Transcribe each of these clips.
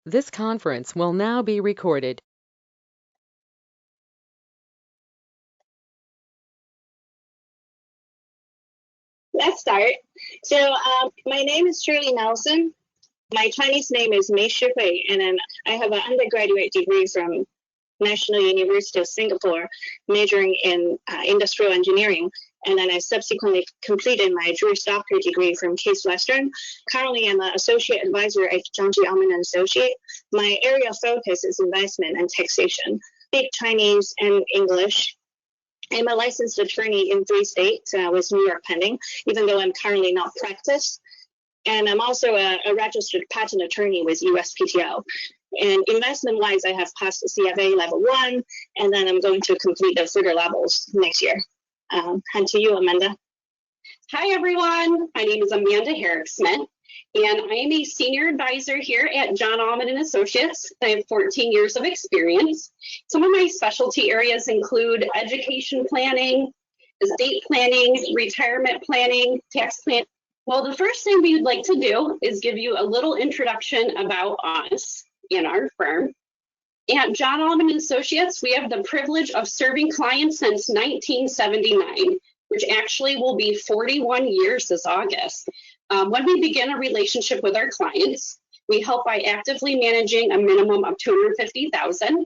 This conference will now be recorded. Let's start. So my name is Shirley Nelson. My Chinese name is Mei Shihui, and then I have an undergraduate degree from National University of Singapore, majoring in industrial engineering. And then I subsequently completed my Juris Doctor degree from Case Western. Currently, I'm an associate advisor at Zhangji Alman & Associate. My area of focus is investment and taxation. Speak Chinese and English. I'm a licensed attorney in 3 states with New York pending, even though I'm currently not practiced. And I'm also a registered patent attorney with USPTO. And investment-wise, I have passed the CFA level 1, and then I'm going to complete the further levels next year. Hand to you, Amanda. Hi, everyone. My name is Amanda Herrick-Smith, and I am a senior advisor here at John Allman & Associates. I have 14 years of experience. Some of my specialty areas include education planning, estate planning, retirement planning, tax planning. Well, the first thing we would like to do is give you a little introduction about us and our firm. At John Allman & Associates, we have the privilege of serving clients since 1979, which actually will be 41 years this August. When we begin a relationship with our clients, we help by actively managing a minimum of $250,000.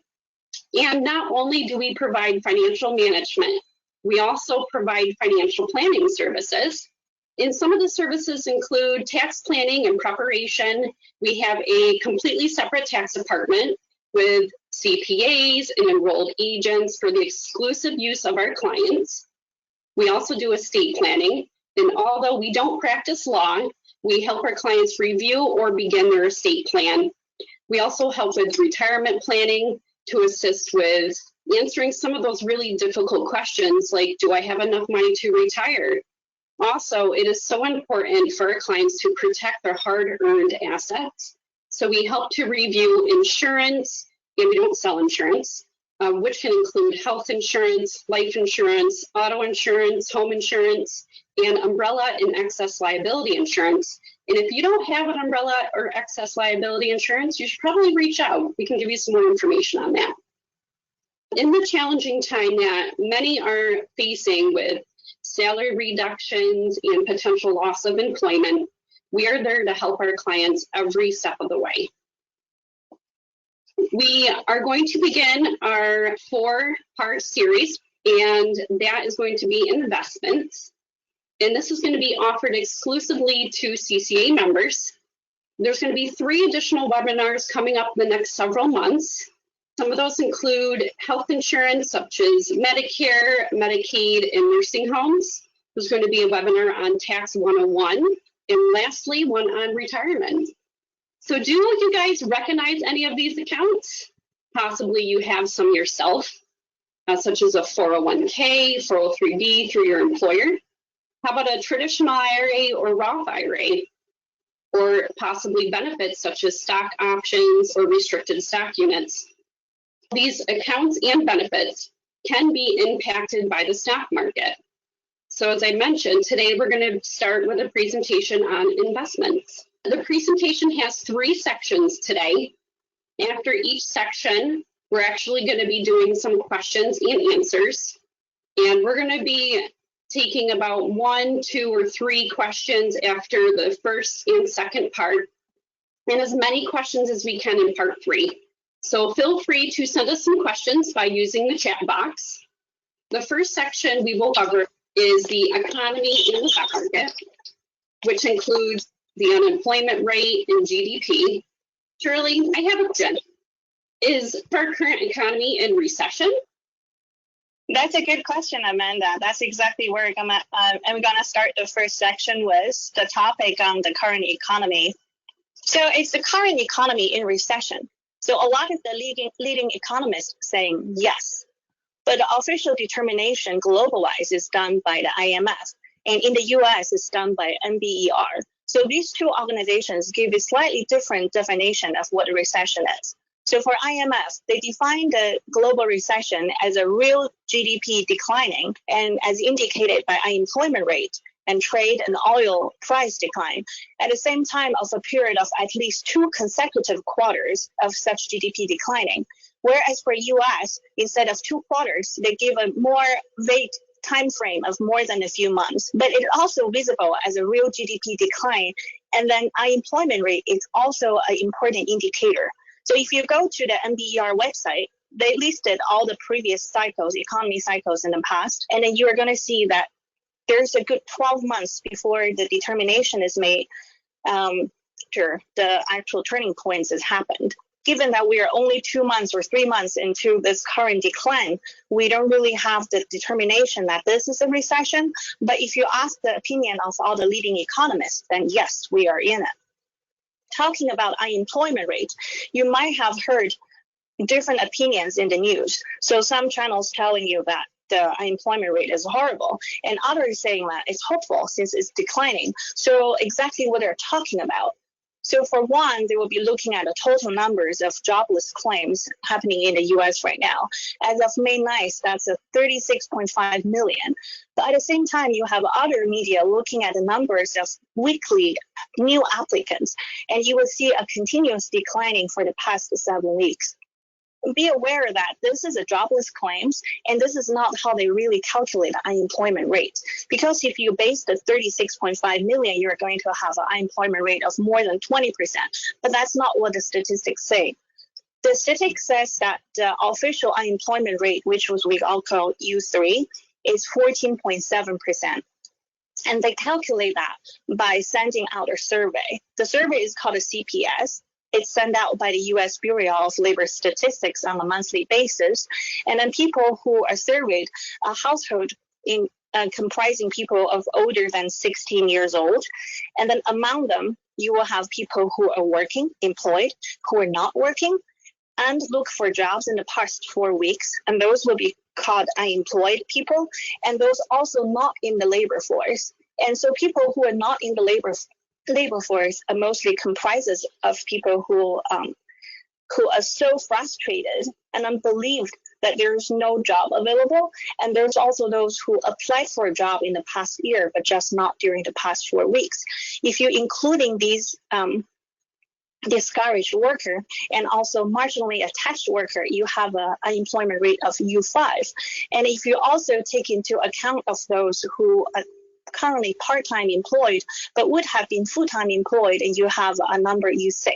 And not only do we provide financial management, we also provide financial planning services. And some of the services include tax planning and preparation. We have a completely separate tax department with CPAs and enrolled agents for the exclusive use of our clients. We also do estate planning. And although we don't practice law, we help our clients review or begin their estate plan. We also help with retirement planning to assist with answering some of those really difficult questions like, do I have enough money to retire? Also, it is so important for our clients to protect their hard-earned assets. So we help to review insurance, and we don't sell insurance, which can include health insurance, life insurance, auto insurance, home insurance, and umbrella and excess liability insurance. And if you don't have an umbrella or excess liability insurance, you should probably reach out. We can give you some more information on that. In the challenging time that many are facing with salary reductions and potential loss of employment, we are there to help our clients every step of the way. We are going to begin our 4-part series, and that is going to be investments. And this is going to be offered exclusively to CCA members. There's going to be 3 additional webinars coming up in the next several months. Some of those include health insurance, such as Medicare, Medicaid, and nursing homes. There's going to be a webinar on Tax 101, and lastly, one on retirement. So do you guys recognize any of these accounts? Possibly you have some yourself, such as a 401k, 403b through your employer. How about a traditional IRA or Roth IRA? Or possibly benefits such as stock options or restricted stock units. These accounts and benefits can be impacted by the stock market. So as I mentioned, today we're going to start with a presentation on investments. The presentation has 3 sections today. After each section, we're actually going to be doing some questions and answers. And we're going to be taking about 1, 2, or 3 questions after the first and second part, and as many questions as we can in part 3. So feel free to send us some questions by using the chat box. The first section we will cover is the economy and the stock market, which includes the unemployment rate and GDP. Shirley, I have a question. Is our current economy in recession? That's a good question, Amanda. That's exactly where I'm gonna start the first section with the topic on the current economy. So it's the current economy in recession. So a lot of the leading economists saying yes, but the official determination global-wise is done by the IMF, and in the US it's done by NBER. So these 2 organizations give a slightly different definition of what a recession is. So for IMF, they define the global recession as a real GDP declining, and as indicated by unemployment rate, and trade and oil price decline at the same time of a period of at least 2 consecutive quarters of such GDP declining. Whereas for US, instead of 2 quarters, they give a more vague time frame of more than a few months. But it's also visible as a real GDP decline. And then unemployment rate is also an important indicator. So if you go to the NBER website, they listed all the previous cycles, economy cycles in the past, and then you are going to see that there's a good 12 months before the determination is made after the actual turning points has happened. Given that we are only 2 months or 3 months into this current decline, we don't really have the determination that this is a recession. But if you ask the opinion of all the leading economists, then yes, we are in it. Talking about unemployment rate, you might have heard different opinions in the news. So some channels telling you that the unemployment rate is horrible, and others saying that it's hopeful since it's declining. So exactly what they're talking about. So for one, they will be looking at the total numbers of jobless claims happening in the US right now. As of May 9th, that's a 36.5 million. But at the same time, you have other media looking at the numbers of weekly new applicants, and you will see a continuous declining for the past 7 weeks. Be aware that this is a jobless claims, and this is not how they really calculate the unemployment rate. Because if you base the 36.5 million, you're going to have an unemployment rate of more than 20%. But that's not what the statistics say. The statistics says that the official unemployment rate, which was we all call U3, is 14.7%. And they calculate that by sending out a survey. The survey is called a CPS. It's sent out by the U.S. Bureau of Labor Statistics on a monthly basis. And then people who are surveyed, a household comprising people of older than 16 years old. And then among them, you will have people who are working, employed, who are not working, and look for jobs in the past 4 weeks. And those will be called unemployed people, and those also not in the labor force. And so people who are not in the labor force are mostly comprises of people who are so frustrated and unbelieved that there's no job available. And there's also those who applied for a job in the past year, but just not during the past 4 weeks. If you're including these discouraged worker and also marginally attached worker, you have an unemployment rate of U5. And if you also take into account of those who are currently part-time employed but would have been full-time employed, and you have a number U6.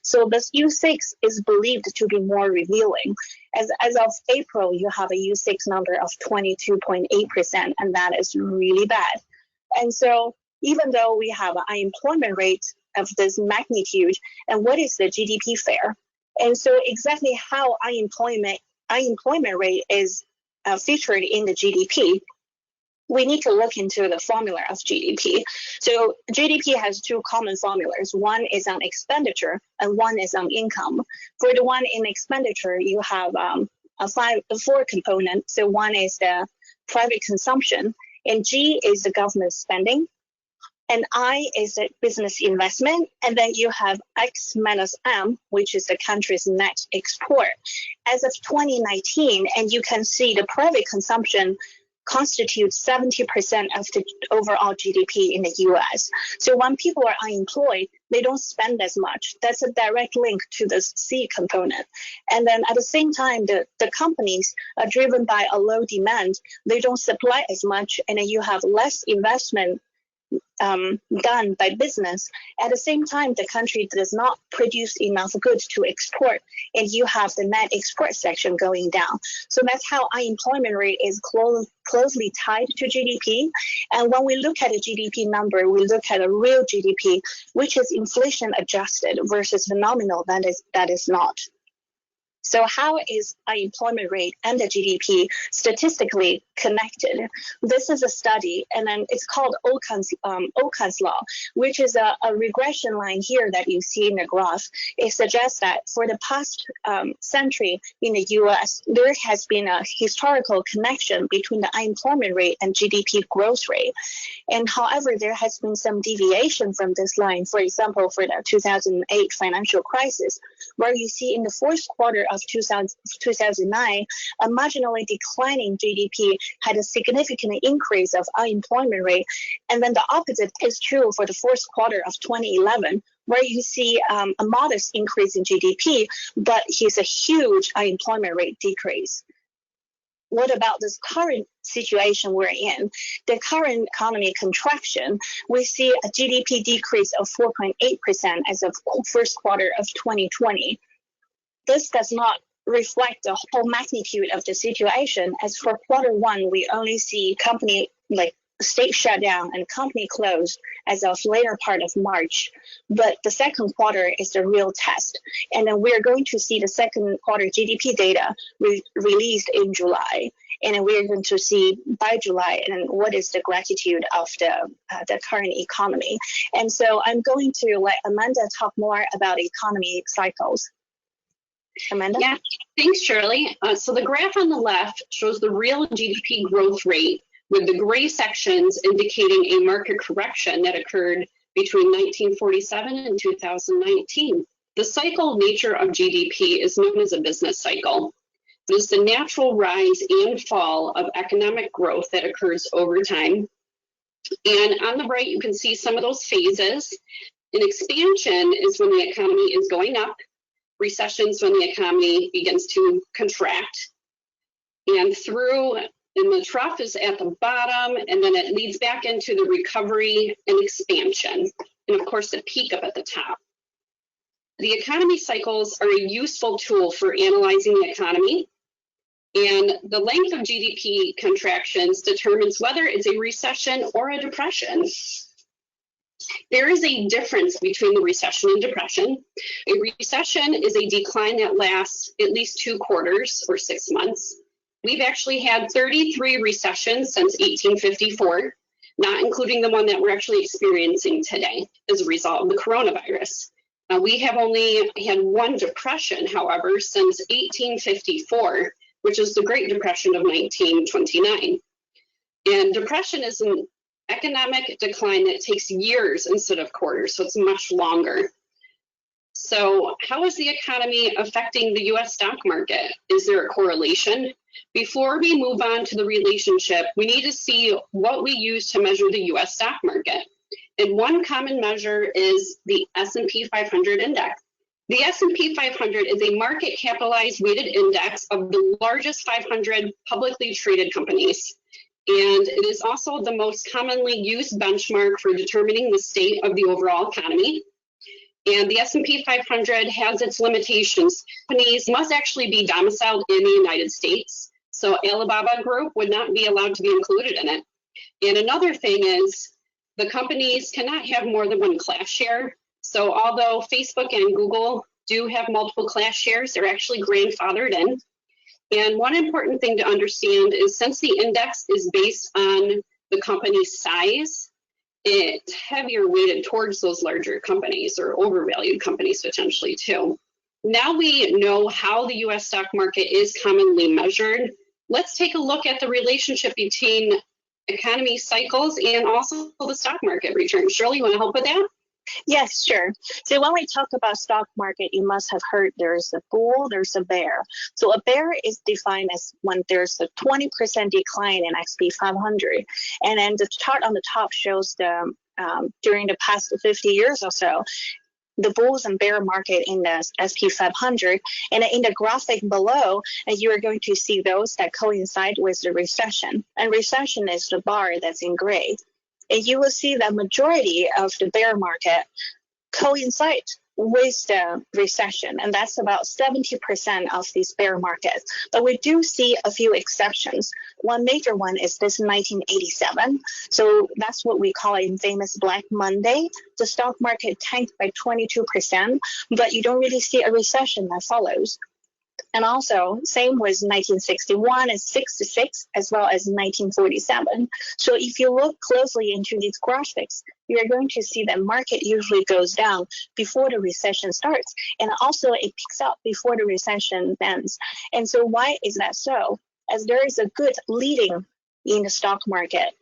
So this U6 is believed to be more revealing. As of April, you have a U6 number of 22.8%, and that is really bad. And so even though we have an unemployment rate of this magnitude, and what is the GDP fare? And so exactly how unemployment rate is featured in the GDP, we need to look into the formula of GDP. So GDP has 2 common formulas. One is on expenditure and one is on income. For the one in expenditure, you have a 4 component. So one is the private consumption, and G is the government spending, and I is the business investment, and then you have X minus M, which is the country's net export. As of 2019, and you can see the private consumption constitutes 70% of the overall GDP in the US. So when people are unemployed, they don't spend as much. That's a direct link to the C component. And then at the same time, the companies are driven by a low demand. They don't supply as much, and then you have less investment done by business. At the same time, the country does not produce enough goods to export, and you have the net export section going down. So that's how unemployment rate is closely tied to GDP. And when we look at a GDP number, we look at a real GDP, which is inflation adjusted versus the nominal that is not. So how is unemployment rate and the GDP statistically connected? This is a study, and then it's called Okan's law, which is a regression line here that you see in the graph. It suggests that for the past century in the US, there has been a historical connection between the unemployment rate and GDP growth rate. And however, there has been some deviation from this line. For example, for the 2008 financial crisis, where you see in the fourth quarter of of 2009, a marginally declining GDP had a significant increase of unemployment rate. And then the opposite is true for the fourth quarter of 2011, where you see a modest increase in GDP, but here's a huge unemployment rate decrease. What about this current situation we're in? The current economy contraction, we see a GDP decrease of 4.8% as of first quarter of 2020. This does not reflect the whole magnitude of the situation, as for quarter one, we only see company like state shutdown and company closed as of later part of March. But the second quarter is the real test. And then we're going to see the second quarter GDP data released in July. And then we're going to see by July and what is the gratitude of the current economy. And so I'm going to let Amanda talk more about economy cycles. Amanda? Yeah, thanks, Shirley. So the graph on the left shows the real GDP growth rate, with the gray sections indicating a market correction that occurred between 1947 and 2019. The cycle nature of GDP is known as a business cycle. It is the natural rise and fall of economic growth that occurs over time. And on the right, you can see some of those phases. An expansion is when the economy is going up. Recessions when the economy begins to contract. And the trough is at the bottom, and then it leads back into the recovery and expansion. And of course, the peak up at the top. The economy cycles are a useful tool for analyzing the economy. And the length of GDP contractions determines whether it's a recession or a depression. There is a difference between the recession and depression. A recession is a decline that lasts at least 2 quarters or 6 months. We've actually had 33 recessions since 1854, not including the one that we're actually experiencing today as a result of the coronavirus. We have only had 1 depression, however, since 1854, which is the Great Depression of 1929. And depression is an economic decline that takes years instead of quarters, so it's much longer. So how is the economy affecting the US stock market? Is there a correlation? Before we move on to the relationship, we need to see what we use to measure the US stock market. And one common measure is the S&P 500 index. The S&P 500 is a market capitalized weighted index of the largest 500 publicly traded companies. And it is also the most commonly used benchmark for determining the state of the overall economy. And the S&P 500 has its limitations. Companies must actually be domiciled in the United States. So Alibaba Group would not be allowed to be included in it. And another thing is the companies cannot have more than 1 class share. So although Facebook and Google do have multiple class shares, they're actually grandfathered in. And one important thing to understand is since the index is based on the company's size, it's heavier weighted towards those larger companies or overvalued companies potentially too. Now we know how the US stock market is commonly measured. Let's take a look at the relationship between economy cycles and also the stock market return. Shirley, you want to help with that? Yes, sure. So when we talk about stock market, you must have heard there's a bull, there's a bear. So a bear is defined as when there's a 20% decline in S&P 500. And then the chart on the top shows the during the past 50 years or so, the bulls and bear market in the S&P 500. And in the graphic below, you are going to see those that coincide with the recession. And recession is the bar that's in gray. And you will see that majority of the bear market coincide with the recession, and that's about 70% of these bear markets. But we do see a few exceptions. One major one is this 1987. So that's what we call a famous Black Monday. The stock market tanked by 22%, but you don't really see a recession that follows. And also, same with 1961 and 66, as well as 1947. So if you look closely into these graphics, you're going to see that market usually goes down before the recession starts. And also it picks up before the recession ends. And so why is that so? As there is a good leading in the stock market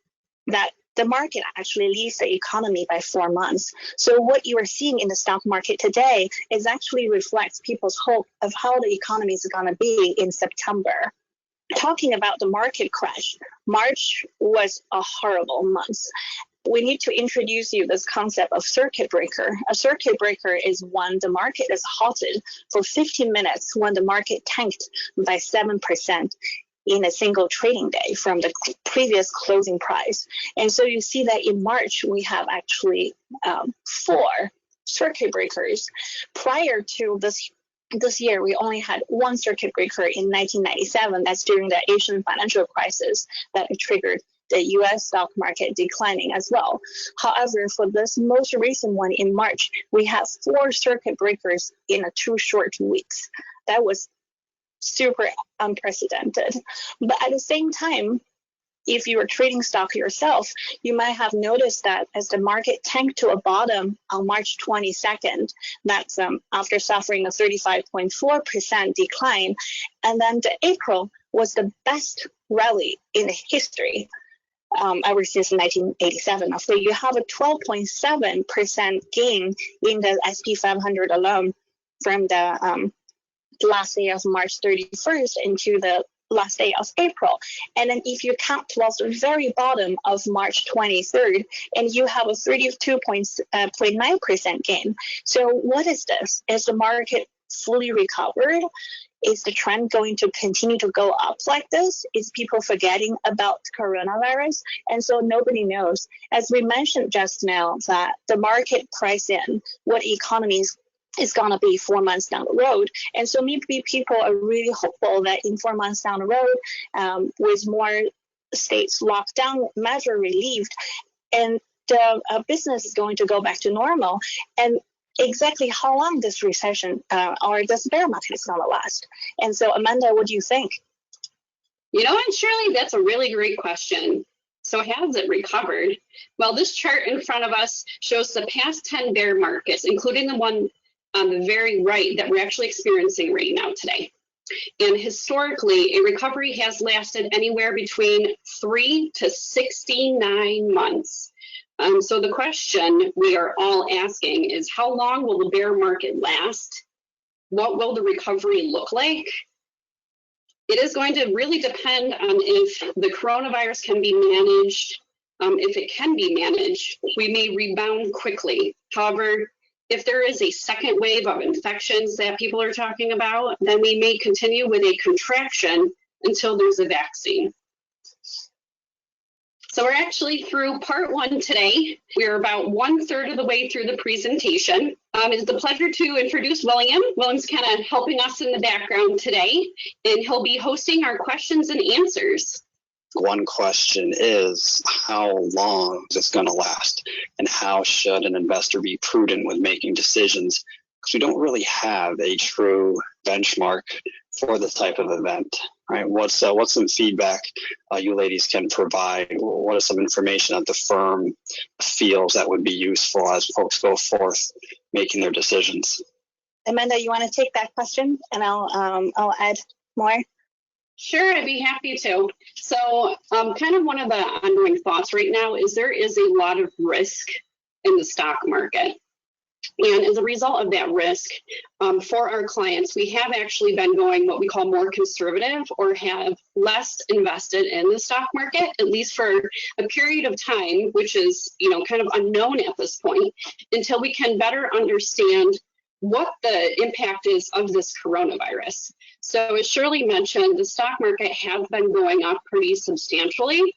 that the market actually leads the economy by 4 months. So what you are seeing in the stock market today is actually reflects people's hope of how the economy is going to be in September. Talking about the market crash, March was a horrible month. We need to introduce you this concept of circuit breaker. A circuit breaker is when the market is halted for 15 minutes when the market tanked by 7% in a single trading day from the previous closing price. And so you see that in March, we have actually 4 circuit breakers. Prior to this year, we only had 1 circuit breaker in 1997. That's during the Asian financial crisis that triggered the US stock market declining as well. However, for this most recent one in March, we have 4 circuit breakers in 2 short weeks. That was super unprecedented. But at the same time, if you are trading stock yourself, you might have noticed that as the market tanked to a bottom on March 22nd, that's after suffering a 35.4% decline, and then the April was the best rally in history ever since 1987. So you have a 12.7% gain in the SP 500 alone from the last day of March 31st into the last day of April. And then if you count towards the very bottom of March 23rd, and you have a 32.9% gain. So what is this? Is the market fully recovered? Is the trend going to continue to go up like this? Is people forgetting about coronavirus? And so nobody knows. As we mentioned just now, that the market price in what economies is going to be 4 months down the road. And so maybe people are really hopeful that in 4 months down the road, with more states lockdown measure relieved, and the business is going to go back to normal. And exactly how long this recession or this bear market is going to last. And so, Amanda, what do you think? And Shirley, that's a really great question. So has it recovered? Well, this chart in front of us shows the past 10 bear markets, including the one on the very right that we're actually experiencing right now today. And historically, a recovery has lasted anywhere between 3 to 69 months. So the question we are all asking is, how long will the bear market last? What will the recovery look like? It is going to really depend on if the coronavirus can be managed. If it can be managed, we may rebound quickly. However, if there is a second wave of infections that people are talking about, then we may continue with a contraction until there's a vaccine. So we're actually through part 1 today. We're about 1/3 of the way through the presentation. It's a pleasure to introduce William. William's kind of helping us in the background today, and he'll be hosting our questions and answers. One question is, how long is this going to last? And how should an investor be prudent with making decisions? Because we don't really have a true benchmark for this type of event, right? What's some feedback you ladies can provide? What is some information that the firm feels that would be useful as folks go forth making their decisions? Amanda, you want to take that question, and I'll add more. Sure, I'd be happy to. So kind of one of the ongoing thoughts right now is there is a lot of risk in the stock market. And as a result of that risk, for our clients, we have actually been going what we call more conservative, or have less invested in the stock market, at least for a period of time, which is kind of unknown at this point, until we can better understand what the impact is of this coronavirus. So as Shirley mentioned, the stock market has been going up pretty substantially.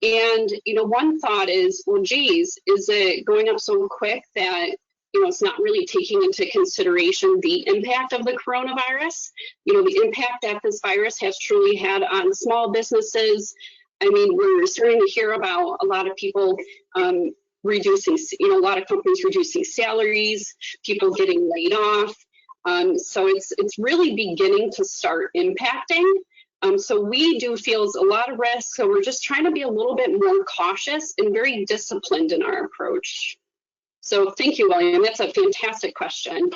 And, one thought is, well, geez, is it going up so quick that, it's not really taking into consideration the impact of the coronavirus? The impact that this virus has truly had on small businesses. I mean, we're starting to hear about a lot of people reducing, a lot of companies reducing salaries, people getting laid off. So it's really beginning to start impacting. So we do feel a lot of risk. So we're just trying to be a little bit more cautious and very disciplined in our approach. So thank you, William. That's a fantastic question.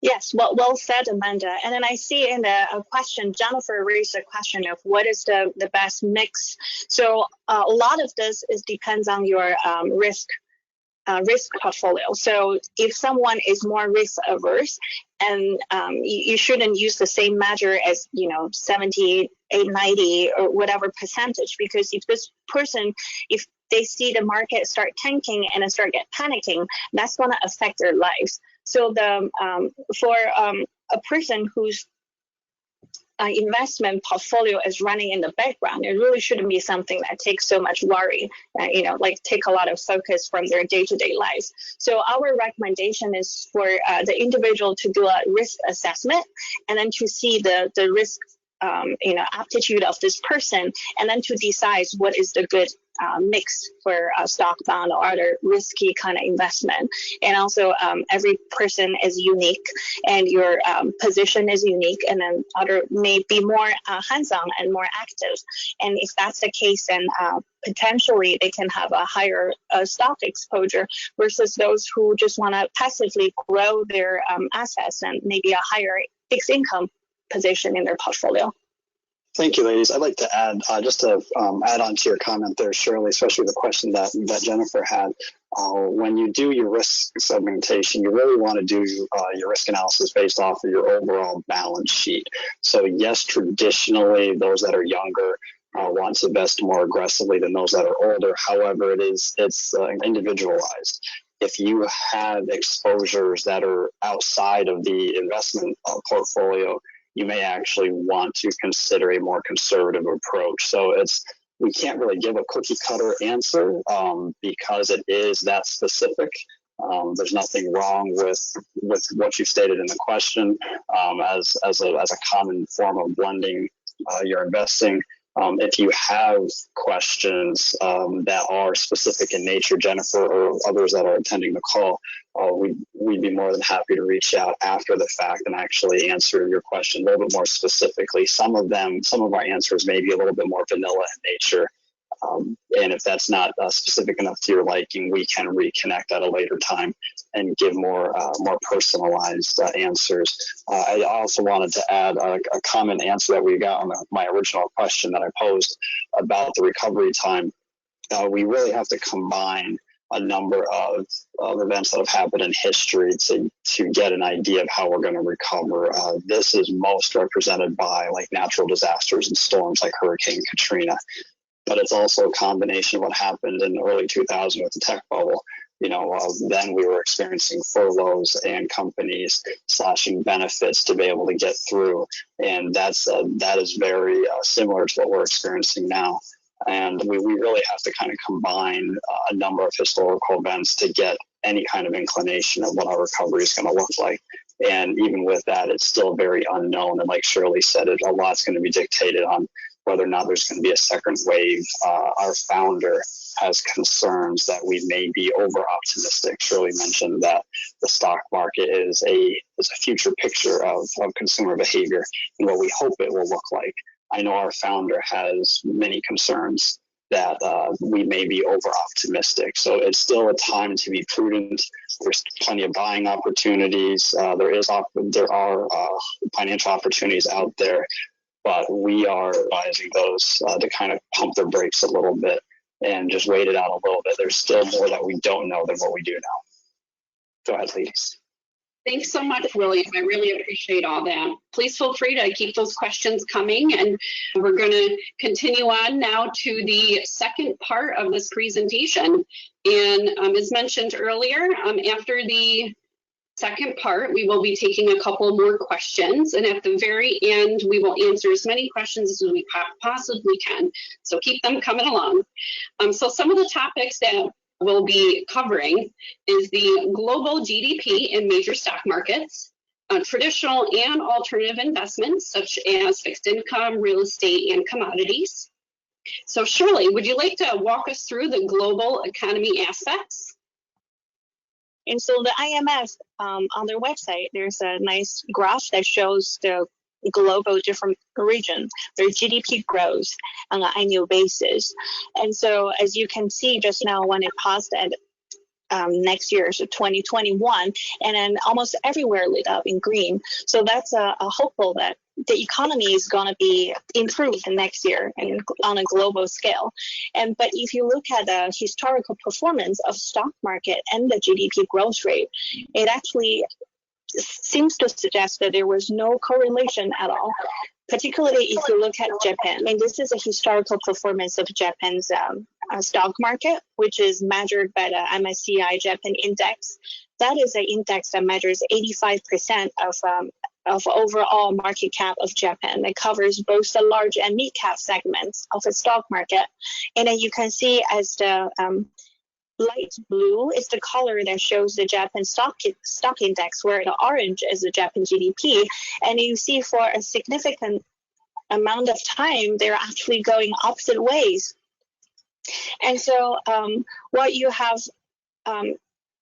Yes, well said, Amanda. And then I see in the question, Jennifer raised a question of what is the best mix. So a lot of this depends on your risk portfolio. So if someone is more risk averse, and you shouldn't use the same measure as 70, 90 or whatever percentage, because if this person, if they see the market start tanking and then start panicking, that's going to affect their lives. So for a person whose investment portfolio is running in the background, it really shouldn't be something that takes so much worry, take a lot of focus from their day-to-day lives. So our recommendation is for the individual to do a risk assessment and then to see the risk aptitude of this person, and then to decide what is the good mix for a stock, bond, or other risky kind of investment. And also every person is unique, and your position is unique, and then other may be more hands-on and more active. And if that's the case, then potentially they can have a higher stock exposure versus those who just want to passively grow their assets and maybe a higher fixed income position in their portfolio. Thank you, ladies. I'd like to add, just to add on to your comment there, Shirley, especially the question that Jennifer had. When you do your risk segmentation, you really want to do your risk analysis based off of your overall balance sheet. So yes, traditionally, those that are younger want to invest more aggressively than those that are older. However, it's individualized. If you have exposures that are outside of the investment portfolio, you may actually want to consider a more conservative approach. So we can't really give a cookie cutter answer because it is that specific. There's nothing wrong with what you stated in the question as a common form of blending your investing. If you have questions that are specific in nature, Jennifer or others that are attending the call, we'd be more than happy to reach out after the fact and actually answer your question a little bit more specifically. Some of our answers may be a little bit more vanilla in nature. And if that's not specific enough to your liking, we can reconnect at a later time and give more personalized answers. I also wanted to add a common answer that we got on my original question that I posed about the recovery time. We really have to combine a number of events that have happened in history to get an idea of how we're going to recover. This is most represented by like natural disasters and storms like Hurricane Katrina. But it's also a combination of what happened in the early 2000s with the tech bubble. Then we were experiencing furloughs and companies slashing benefits to be able to get through. And that is very similar to what we're experiencing now. And we really have to kind of combine a number of historical events to get any kind of inclination of what our recovery is going to look like. And even with that, it's still very unknown. And like Shirley said, a lot's going to be dictated on whether or not there's going to be a second wave. Our founder has concerns that we may be over optimistic. Shirley mentioned that the stock market is a future picture of consumer behavior and what we hope it will look like. I know our founder has many concerns that we may be over optimistic. So it's still a time to be prudent. There's plenty of buying opportunities. There are financial opportunities out there. But we are advising those to kind of pump their brakes a little bit and just wait it out a little bit. There's still more that we don't know than what we do now. Go ahead, ladies. Thanks so much, William. I really appreciate all that. Please feel free to keep those questions coming, and we're going to continue on now to the second part of this presentation. And as mentioned earlier, after the second part, we will be taking a couple more questions, and at the very end, we will answer as many questions as we possibly can. So keep them coming along. So some of the topics that we'll be covering is the global GDP in major stock markets, traditional and alternative investments such as fixed income, real estate, and commodities. So Shirley, would you like to walk us through the global economy aspects? And so the IMF, on their website, there's a nice graph that shows the global different region, their GDP growth on an annual basis. And so as you can see just now when it paused at next year, so 2021, and then almost everywhere lit up in green. So that's a hopeful that the economy is going to be improved next year and on a global scale. But if you look at the historical performance of stock market and the GDP growth rate, it actually seems to suggest that there was no correlation at all. Particularly if you look at Japan, and this is a historical performance of Japan's stock market, which is measured by the MSCI Japan Index. That is an index that measures 85% of overall market cap of Japan. It covers both the large and mid cap segments of the stock market. And then you can see as the light blue is the color that shows the Japan stock index, where the orange is the Japan GDP. And you see for a significant amount of time, they're actually going opposite ways. And so what you have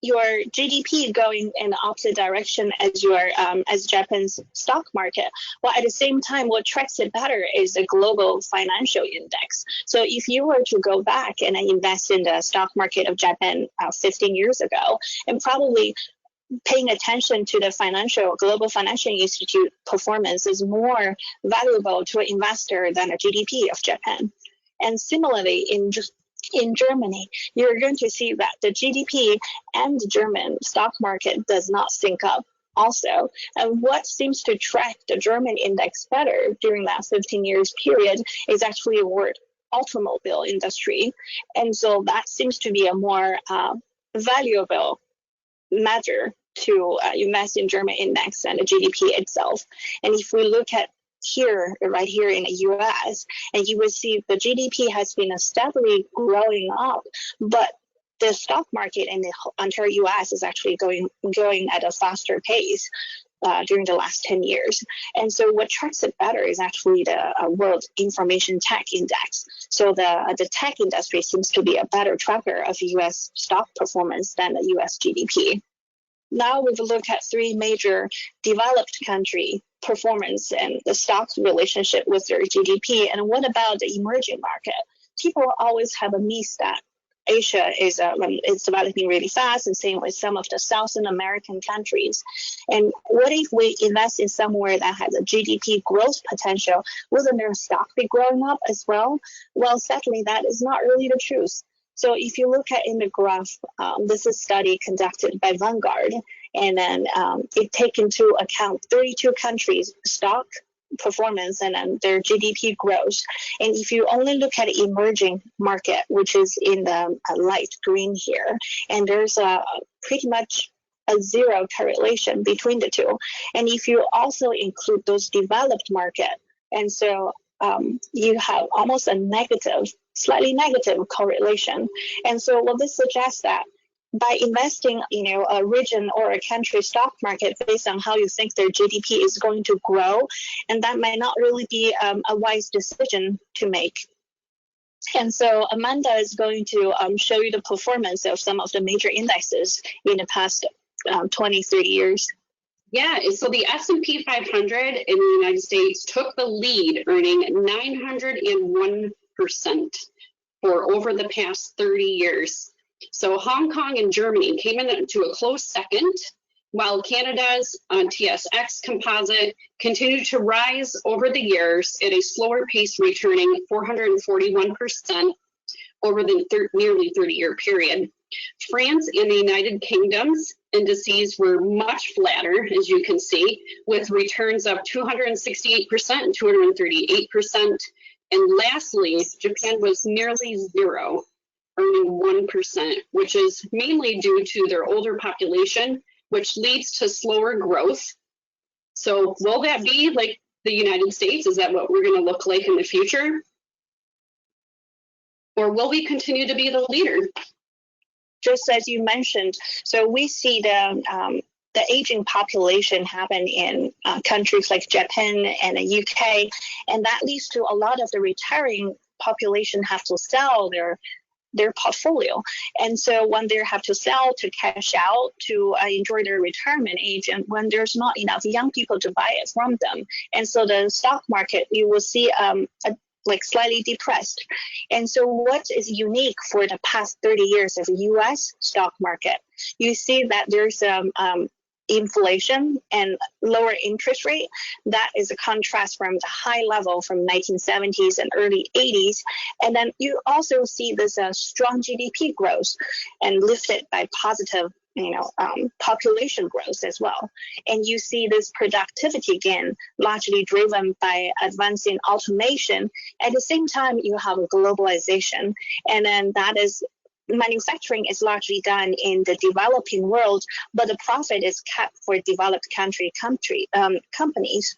your GDP going in the opposite direction as Japan's stock market. Well, at the same time, what tracks it better is the global financial index. So if you were to go back and invest in the stock market of Japan 15 years ago, and probably paying attention to the global financial institute performance is more valuable to an investor than a GDP of Japan. And similarly, in Germany, you're going to see that the GDP and the German stock market does not sync up also. And what seems to track the German index better during that 15 years period is actually the word automobile industry. And so that seems to be a more valuable measure to invest in German index than the GDP itself. And if we look at right here in the US, and you will see the GDP has been steadily growing up, but the stock market in the entire US is actually going at a faster pace during the last 10 years. And so what tracks it better is actually the World Information Tech Index. So the tech industry seems to be a better tracker of US stock performance than the US GDP. Now we've looked at three major developed country performance and the stock's relationship with their GDP. And what about the emerging market? People always have a myth that Asia is developing really fast, and same with some of the South American countries. And what if we invest in somewhere that has a GDP growth potential? Wouldn't their stock be growing up as well? Well, sadly, that is not really the truth. So if you look at in the graph, this is a study conducted by Vanguard, and then it takes into account 32 countries' stock performance and then their GDP growth. And if you only look at emerging market, which is in the light green here, and there's pretty much a zero correlation between the two. And if you also include those developed market, and so you have almost a slightly negative correlation. And so what this suggests that by investing, a region or a country stock market based on how you think their GDP is going to grow, and that might not really be a wise decision to make. And so Amanda is going to show you the performance of some of the major indexes in the past 20, 30 years. Yeah, so the S&P 500 in the United States took the lead, earning 901% for over the past 30 years. So Hong Kong and Germany came into a close second, while Canada's TSX composite continued to rise over the years at a slower pace, returning 441% over the nearly 30-year period. France and the United Kingdom's indices were much flatter, as you can see, with returns of 268% and 238%. And lastly, Japan was nearly zero, earning 1%, which is mainly due to their older population, which leads to slower growth. So will that be like the United States? Is that what we're going to look like in the future? Or will we continue to be the leader? Just as you mentioned, so we see the aging population happen in countries like Japan and the UK, and that leads to a lot of the retiring population have to sell their portfolio. And so when they have to sell to cash out to enjoy their retirement age, and when there's not enough young people to buy it from them. And so the stock market, you will see a like slightly depressed. And so what is unique for the past 30 years of the US stock market? You see that there's inflation and lower interest rate. That is a contrast from the high level from 1970s and early 80s. And then you also see this strong GDP growth and lifted by positive population growth as well. And you see this productivity gain largely driven by advancing automation. At the same time, you have a globalization. And then that is manufacturing is largely done in the developing world, but the profit is kept for developed companies.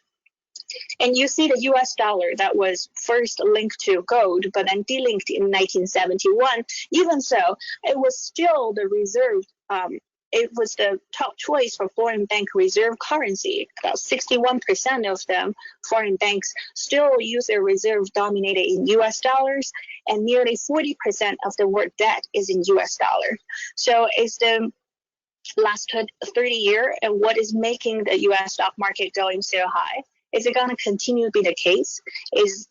And you see the US dollar that was first linked to gold, but then delinked in 1971. Even so, it was still the reserve. It was the top choice for foreign bank reserve currency. About 61% of them foreign banks still use their reserve dominated in US dollars, and nearly 40% of the world debt is in US dollar. So it's the last 30 years, and what is making the US stock market going so high? Is it going to continue to be the case? Is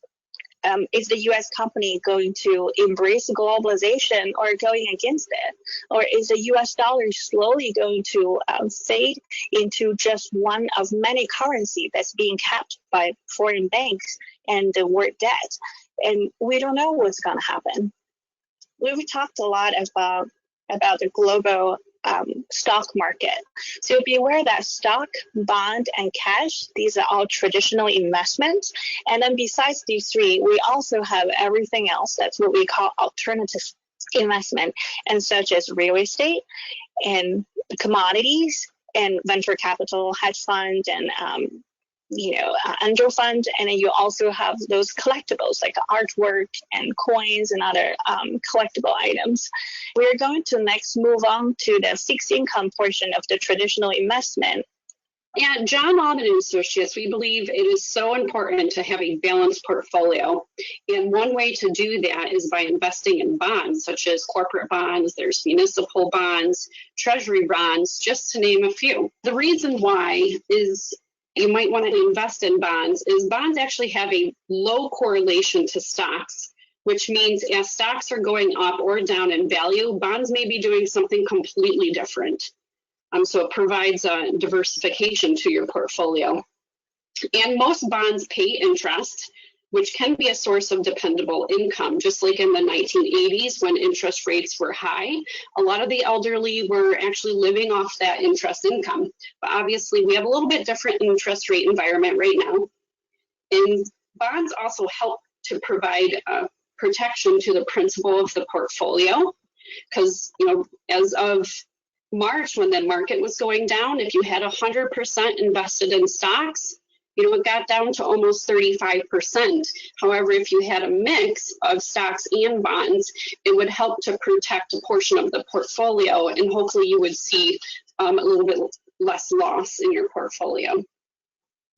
the U.S. company going to embrace globalization or going against it? Or is the U.S. dollar slowly going to fade into just one of many currencies that's being kept by foreign banks and the world debt? And we don't know what's going to happen. We've talked a lot about the global stock market. So be aware that stock, bond, and cash, these are all traditional investments. And then besides these three, we also have everything else. That's what we call alternative investment, and such as real estate and commodities and venture capital, hedge funds, and angel funds. And then you also have those collectibles like artwork and coins and other collectible items. We're going to next move on to the fixed income portion of the traditional investment. At John Allman & Associates, we believe it is so important to have a balanced portfolio. And one way to do that is by investing in bonds, such as corporate bonds, there's municipal bonds, treasury bonds, just to name a few. The reason why is you might want to invest in bonds is bonds actually have a low correlation to stocks, which means as stocks are going up or down in value, bonds may be doing something completely different. So it provides a diversification to your portfolio. And most bonds pay interest, which can be a source of dependable income. Just like in the 1980s when interest rates were high, a lot of the elderly were actually living off that interest income. But obviously we have a little bit different interest rate environment right now. And bonds also help to provide protection to the principal of the portfolio, because as of March, when the market was going down, if you had 100% invested in stocks, it got down to almost 35%. However, if you had a mix of stocks and bonds, it would help to protect a portion of the portfolio, and hopefully you would see a little bit less loss in your portfolio.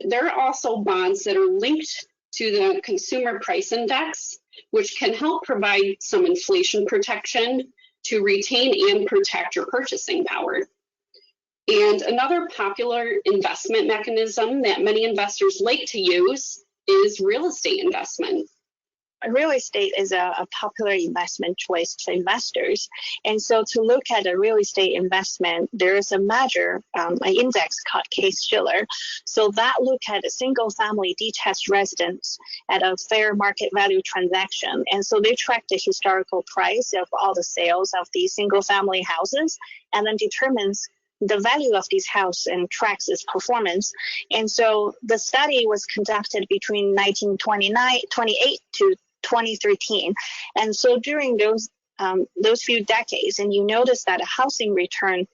There are also bonds that are linked to the consumer price index, which can help provide some inflation protection to retain and protect your purchasing power. And another popular investment mechanism that many investors like to use is real estate investment. Real estate is a popular investment choice for investors. And so to look at a real estate investment, there is a measure, an index called Case-Shiller. So that look at a single family detached residence at a fair market value transaction. And so they track the historical price of all the sales of these single family houses, and then determines the value of these houses and tracks its performance. And so the study was conducted between 1928 to 2013. And so during those few decades, and you notice that a housing return,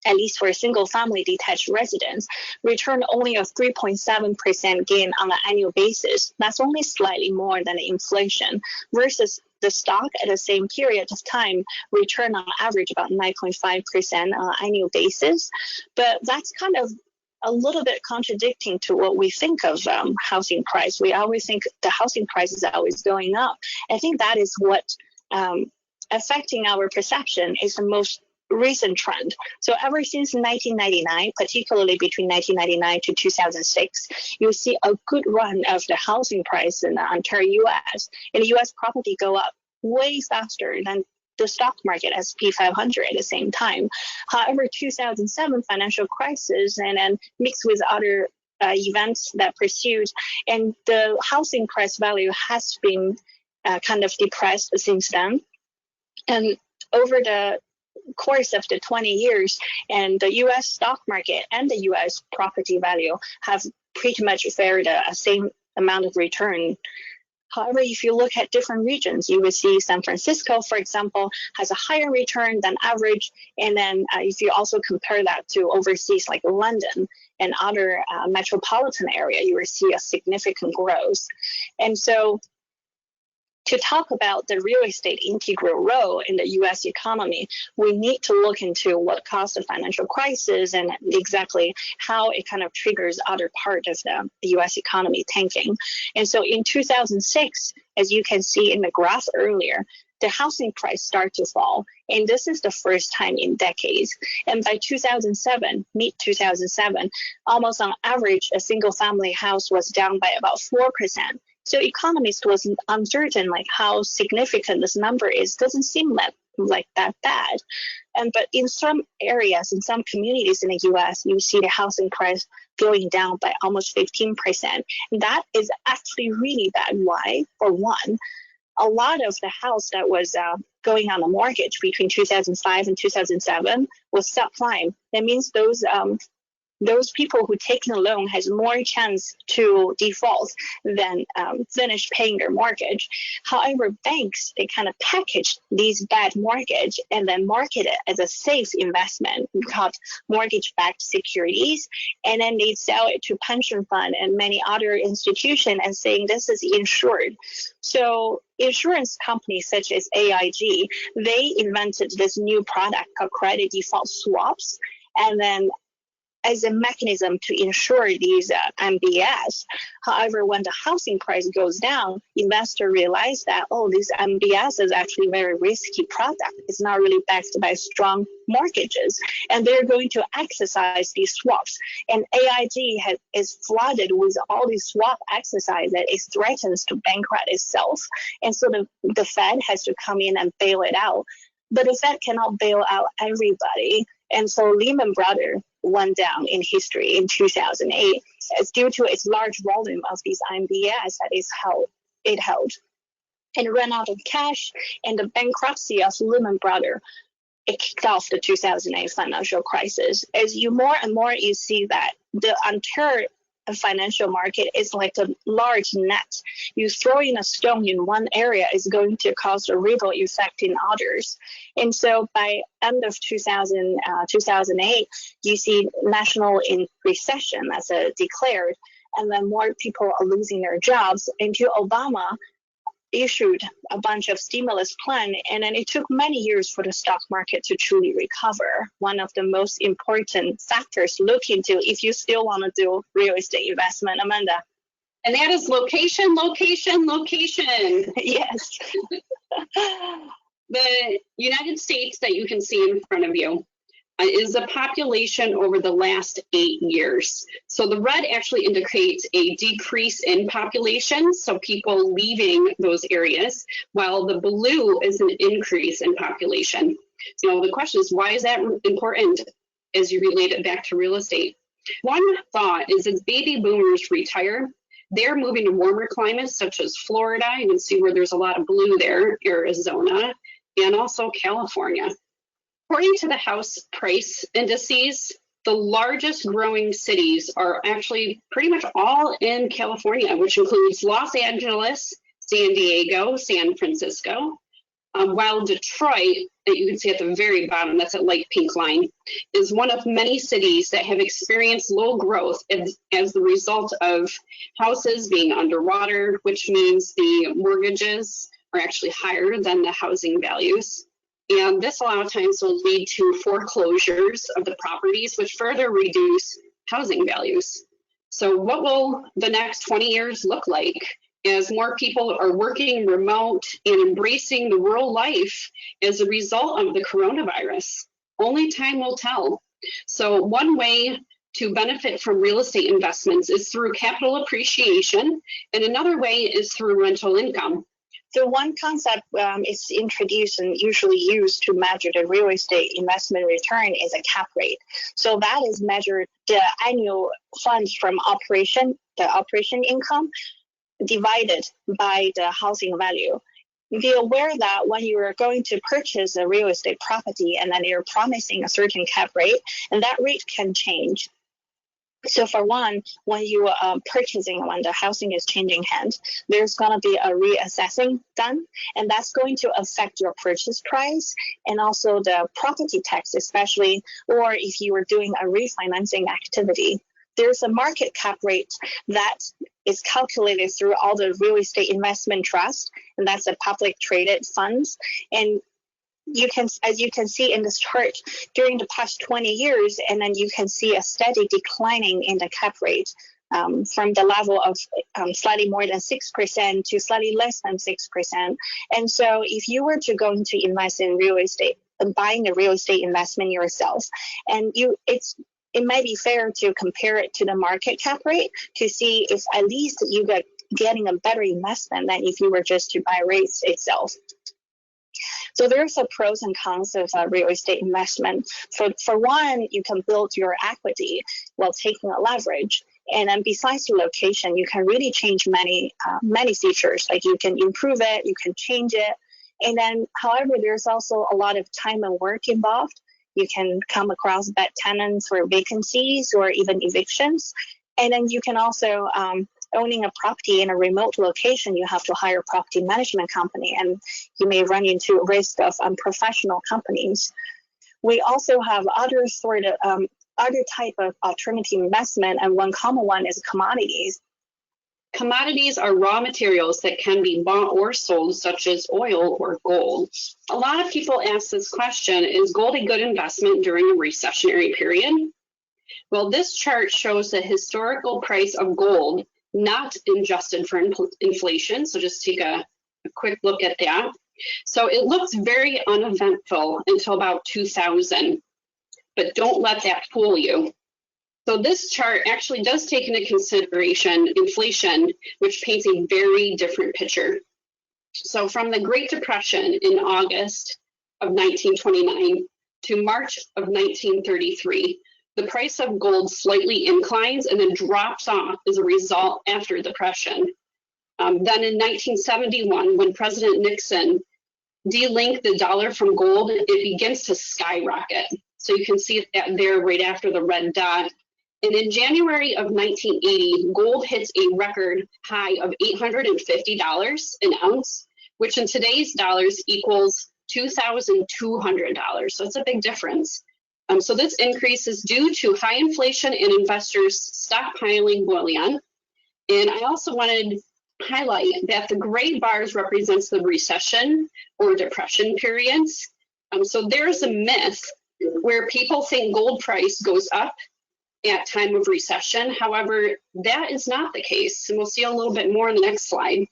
at least for a single family detached residence, returned only a 3.7% gain on an annual basis. That's only slightly more than inflation, versus the stock at the same period of time returned on average about 9.5% on an annual basis. But that's kind of a little bit contradicting to what we think of housing price. We always think the housing price is always going up. I think that is what affecting our perception is the most recent trend. So ever since 1999, particularly between 1999 to 2006, you see a good run of the housing price in the entire U.S. And the U.S. property go up way faster than the stock market, S&P 500 at the same time. However, 2007 financial crisis and then mixed with other events that pursued, and the housing price value has been kind of depressed since then. And over the course of the 20 years, and the U.S. stock market and the U.S. property value have pretty much fared a same amount of return. However, if you look at different regions, you will see San Francisco, for example, has a higher return than average. And then if you also compare that to overseas like London and other metropolitan area, you will see a significant growth. And so to talk about the real estate integral role in the U.S. economy, we need to look into what caused the financial crisis and exactly how it kind of triggers other part of the U.S. economy tanking. And so in 2006, as you can see in the graph earlier, the housing price started to fall. And this is the first time in decades. And by 2007, mid-2007, almost on average, a single family house was down by about 4%. So economists was uncertain like how significant this number is. Doesn't seem like that bad. But in some areas, in some communities in the U.S., you see the housing price going down by almost 15%. And that is actually really bad. Why? For one, a lot of the house that was going on a mortgage between 2005 and 2007 was subprime. That means those people who take the loan has more chance to default than finish paying their mortgage. However, banks, they kind of package these bad mortgage and then market it as a safe investment called mortgage-backed securities. And then they sell it to pension fund and many other institutions and saying this is insured. So insurance companies such as AIG, they invented this new product called credit default swaps. And then as a mechanism to insure these MBS. However, when the housing price goes down, investors realize that, oh, this MBS is actually a very risky product. It's not really backed by strong mortgages. And they're going to exercise these swaps. And AIG is flooded with all these swap exercises that it threatens to bankrupt itself. And so the Fed has to come in and bail it out. But the Fed cannot bail out everybody. And so Lehman Brothers went down in history in 2008 as due to its large volume of these MBS that it held. And ran out of cash, and the bankruptcy of Lehman Brothers, it kicked off the 2008 financial crisis. As more and more you see that the entire financial market is like a large net. You throw in a stone in one area is going to cause a ripple effect in others. And so by end of 2008, you see national in recession as a declared, and then more people are losing their jobs until Obama issued a bunch of stimulus plan, and then it took many years for the stock market to truly recover. One of the most important factors to look into if you still want to do real estate investment, Amanda. And that is location, location, location. Yes. The United States that you can see in front of you is the population over the last 8 years. So the red actually indicates a decrease in population, so people leaving those areas, while the blue is an increase in population. So the question is, why is that important as you relate it back to real estate? One thought is as baby boomers retire, they're moving to warmer climates such as Florida. You can see where there's a lot of blue there, Arizona, and also California. According to the house price indices, the largest growing cities are actually pretty much all in California, which includes Los Angeles, San Diego, San Francisco, while Detroit, that you can see at the very bottom, that's that light pink line, is one of many cities that have experienced low growth as the result of houses being underwater, which means the mortgages are actually higher than the housing values. And this a lot of times will lead to foreclosures of the properties, which further reduce housing values. So what will the next 20 years look like as more people are working remote and embracing the rural life as a result of the coronavirus? Only time will tell. So one way to benefit from real estate investments is through capital appreciation, and another way is through rental income. So one concept is introduced and usually used to measure the real estate investment return is a cap rate. So that is measured the annual funds from the operation income divided by the housing value. Be aware that when you are going to purchase a real estate property and then you're promising a certain cap rate, and that rate can change. So for one, when you are purchasing, when the housing is changing hands, there's going to be a reassessing done, and that's going to affect your purchase price and also the property tax, especially, or if you are doing a refinancing activity. There's a market cap rate that is calculated through all the real estate investment trust, and that's a public traded funds. And as you can see in this chart, during the past 20 years, and then you can see a steady declining in the cap rate from the level of slightly more than 6% to slightly less than 6%. And so if you were to go into invest in real estate, buying a real estate investment yourself, and it might be fair to compare it to the market cap rate to see if at least you get getting a better investment than if you were just to buy rates itself. So there's a pros and cons of real estate investment. For one, you can build your equity while taking a leverage. And then besides the location, you can really change many features. Like you can improve it, you can change it. And then, however, there's also a lot of time and work involved. You can come across bad tenants or vacancies or even evictions. And then you can also, owning a property in a remote location, you have to hire a property management company, and you may run into risk of unprofessional companies. We also have other type of alternative investment, and one common one is commodities. Commodities are raw materials that can be bought or sold, such as oil or gold. A lot of people ask this question, is gold a good investment during a recessionary period? Well, this chart shows the historical price of gold, not adjusted for inflation. So just take a quick look at that. So it looks very uneventful until about 2000, but don't let that fool you. So this chart actually does take into consideration inflation, which paints a very different picture. So from the Great Depression in August of 1929 to March of 1933, the price of gold slightly inclines and then drops off as a result after the Depression. Then in 1971, when President Nixon delinked the dollar from gold, it begins to skyrocket. So you can see that there right after the red dot. And in January of 1980, gold hits a record high of $850 an ounce, which in today's dollars equals $2,200. So it's a big difference. So this increase is due to high inflation and investors stockpiling bullion. And I also wanted to highlight that the gray bars represents the recession or depression periods. So there's a myth where people think gold price goes up at time of recession. However, that is not the case. And we'll see a little bit more in the next slide.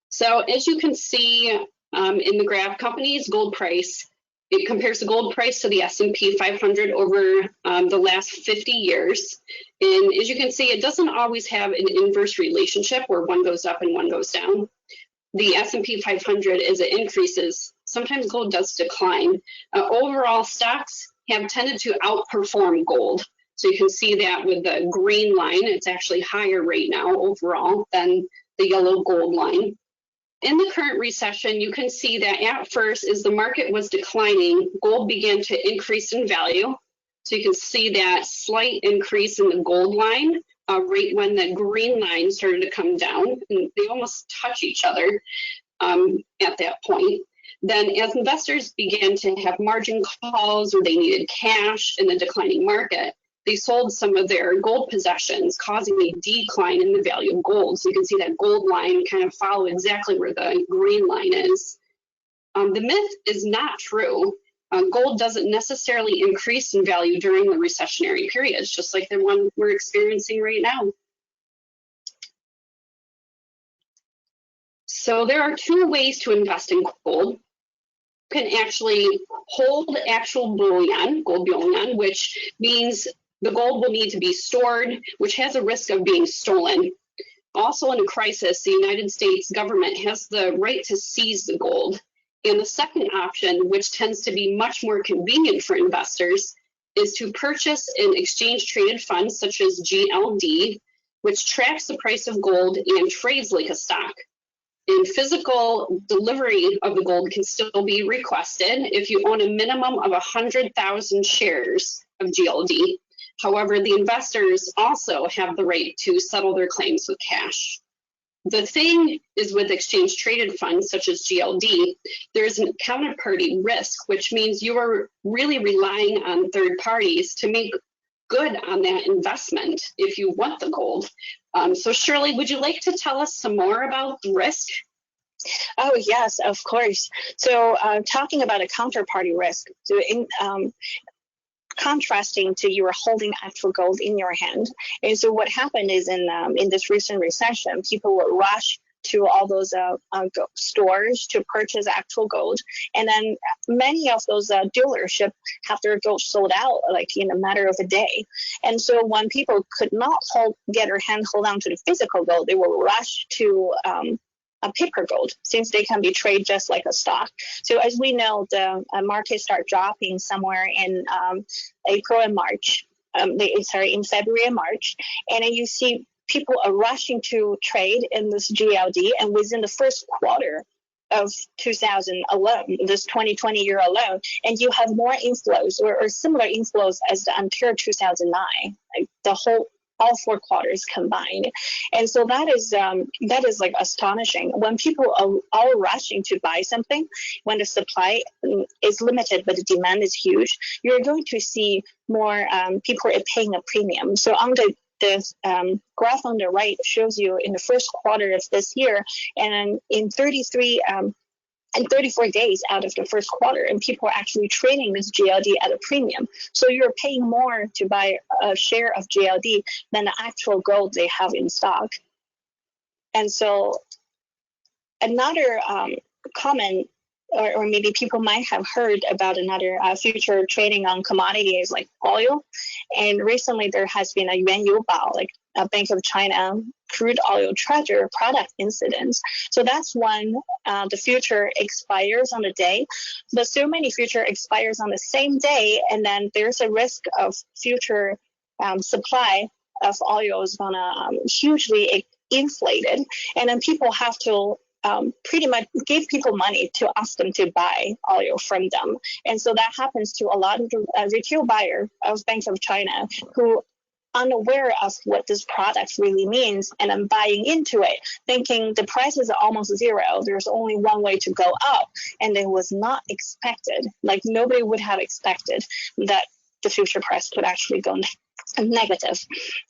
So as you can see in the graph, companies' gold price, it compares the gold price to the S&P 500 over the last 50 years. And as you can see, it doesn't always have an inverse relationship where one goes up and one goes down. The S&P 500, as it increases, sometimes gold does decline. Overall, stocks have tended to outperform gold. So you can see that with the green line, it's actually higher right now overall than the yellow gold line. In the current recession, you can see that at first, as the market was declining, gold began to increase in value. So you can see that slight increase in the gold line right when the green line started to come down, and they almost touch each other at that point. Then as investors began to have margin calls or they needed cash in the declining market, they sold some of their gold possessions, causing a decline in the value of gold. So you can see that gold line kind of follow exactly where the green line is. The myth is not true. Gold doesn't necessarily increase in value during the recessionary periods, just like the one we're experiencing right now. So there are two ways to invest in gold. can actually hold actual bullion, gold bullion, which means the gold will need to be stored, which has a risk of being stolen. Also, in a crisis, the United States government has the right to seize the gold. And the second option, which tends to be much more convenient for investors, is to purchase an exchange-traded fund such as GLD, which tracks the price of gold and trades like a stock. And physical delivery of the gold can still be requested if you own a minimum of 100,000 shares of GLD. However, the investors also have the right to settle their claims with cash. The thing is, with exchange traded funds such as GLD, there's a counterparty risk, which means you are really relying on third parties to make good on that investment if you want the gold. So Shirley, would you like to tell us some more about the risk? Oh, yes, of course. So talking about a counterparty risk, so contrasting to you are holding actual gold in your hand. And so what happened is in this recent recession, people would rush to all those stores to purchase actual gold. And then many of those dealerships have their gold sold out like in a matter of a day. And so when people could not get their hand hold on to the physical gold, they will rush to a paper gold, since they can be traded just like a stock. So as we know, the market start dropping somewhere in April and March, in February and March. And then you see people are rushing to trade in this GLD, and within the first quarter of 2000 alone, this 2020 year alone, and you have more inflows or similar inflows as the until 2009, like all 4 quarters combined. And so that is like astonishing. When people are all rushing to buy something, when the supply is limited but the demand is huge, you're going to see more people are paying a premium. So on the graph on the right shows you in the first quarter of this year, and in 34 days out of the first quarter, and people are actually trading this GLD at a premium. So you're paying more to buy a share of GLD than the actual gold they have in stock. And so another common, or maybe people might have heard about another future trading on commodities like oil. And recently there has been a yuan Youbao, like a Bank of China crude oil treasury product incident. So that's when the future expires on the day, but so many future expires on the same day, and then there's a risk of future supply of oil is gonna hugely inflated, and then people have to pretty much give people money to ask them to buy oil from them. And so that happens to a lot of the retail buyer of Bank of China who unaware of what this product really means, and I'm buying into it, thinking the prices are almost zero. There's only one way to go up, and it was not expected. Like nobody would have expected that the future price could actually go negative.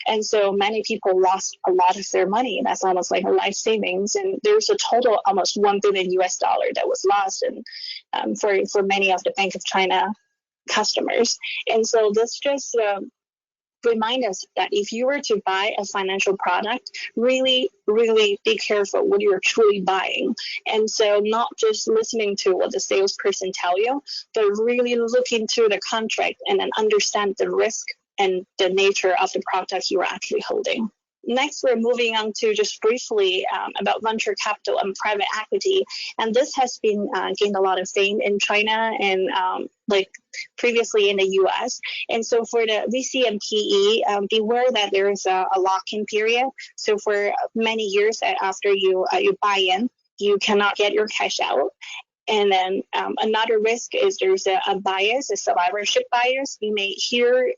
And so many people lost a lot of their money. That's almost like a life savings. And there's a total almost $1 billion that was lost, and for many of the Bank of China customers. And so this just remind us that if you were to buy a financial product, really, really be careful what you're truly buying. And so not just listening to what the salesperson tell you, but really look into the contract and then understand the risk and the nature of the product you are actually holding. Next, we're moving on to just briefly about venture capital and private equity. And this has been gained a lot of fame in China and like previously in the US. And so for the VC and PE, beware that there is a lock-in period. So for many years after you buy in, you cannot get your cash out. And then another risk is there's a bias, a survivorship bias. You may hear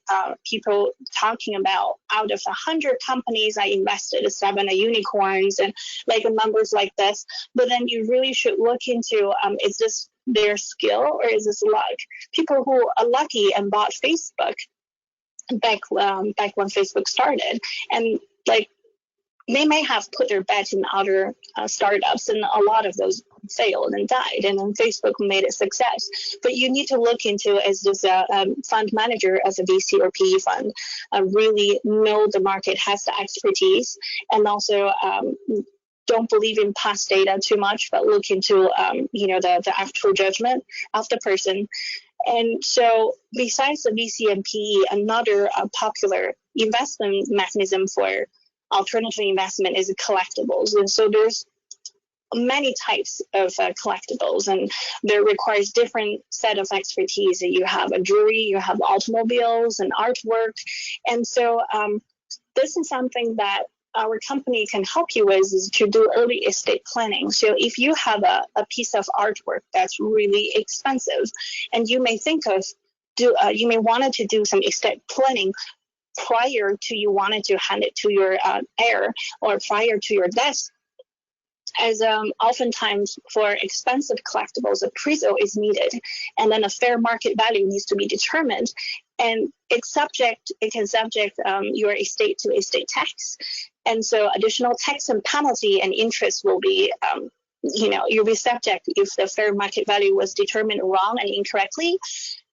people talking about out of 100 companies I invested, 7 are unicorns and like numbers like this. But then you really should look into, is this their skill or is this luck? People who are lucky and bought Facebook back when Facebook started, and like they may have put their bet in other startups, and a lot of those failed and died, and then Facebook made a success. But you need to look into, as this fund manager as a VC or PE fund, really know the market, has the expertise, and also don't believe in past data too much, but look into the actual judgment of the person. And so besides the VC and PE, another popular investment mechanism for alternative investment is collectibles. And so there's many types of collectibles, and there requires different set of expertise. You have a jewelry, you have automobiles and artwork. And so this is something that our company can help you with, is to do early estate planning. So if you have a piece of artwork that's really expensive, and you may think of you may wanted to do some estate planning prior to you wanted to hand it to your heir, or prior to your death, as oftentimes for expensive collectibles, a appraisal is needed, and then a fair market value needs to be determined, and it can subject your estate to estate tax, and so additional tax and penalty and interest will be, you'll be subject if the fair market value was determined wrong and incorrectly.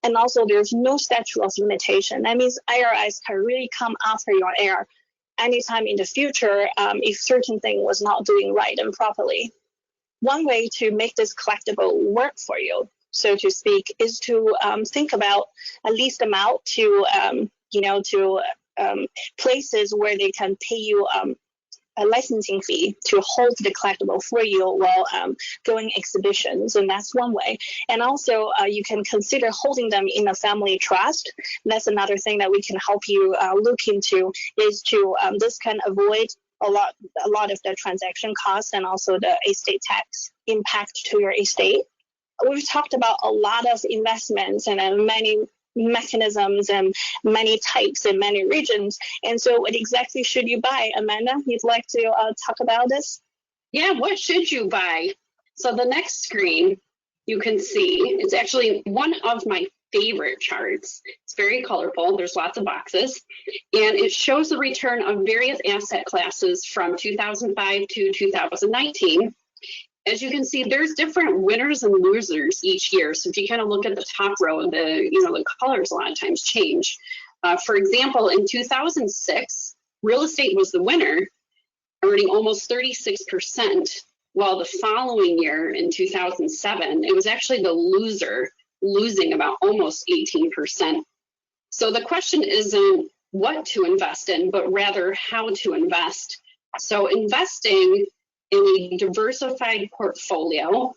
And also, there's no statute of limitation. That means IRS can really come after your heir anytime in the future if certain thing was not doing right and properly. One way to make this collectible work for you, so to speak, is to think about a least amount to places where they can pay you a licensing fee to hold the collectible for you while going exhibitions, and that's one way. And also, you can consider holding them in a family trust. That's another thing that we can help you look into, is to this can avoid a lot of the transaction costs and also the estate tax impact to your estate. We've talked about a lot of investments and many mechanisms and many types in many regions. And so what exactly should you buy? Amanda, you'd like to talk about this? Yeah, what should you buy? So the next screen you can see is actually one of my favorite charts. It's very colorful. There's lots of boxes, and it shows the return of various asset classes from 2005 to 2019. As you can see, there's different winners and losers each year. So if you kind of look at the top row, the colors a lot of times change. For example, in 2006, real estate was the winner, earning almost 36%, while the following year in 2007, it was actually the loser, losing about almost 18%. So the question isn't what to invest in, but rather how to invest. So investing in a diversified portfolio,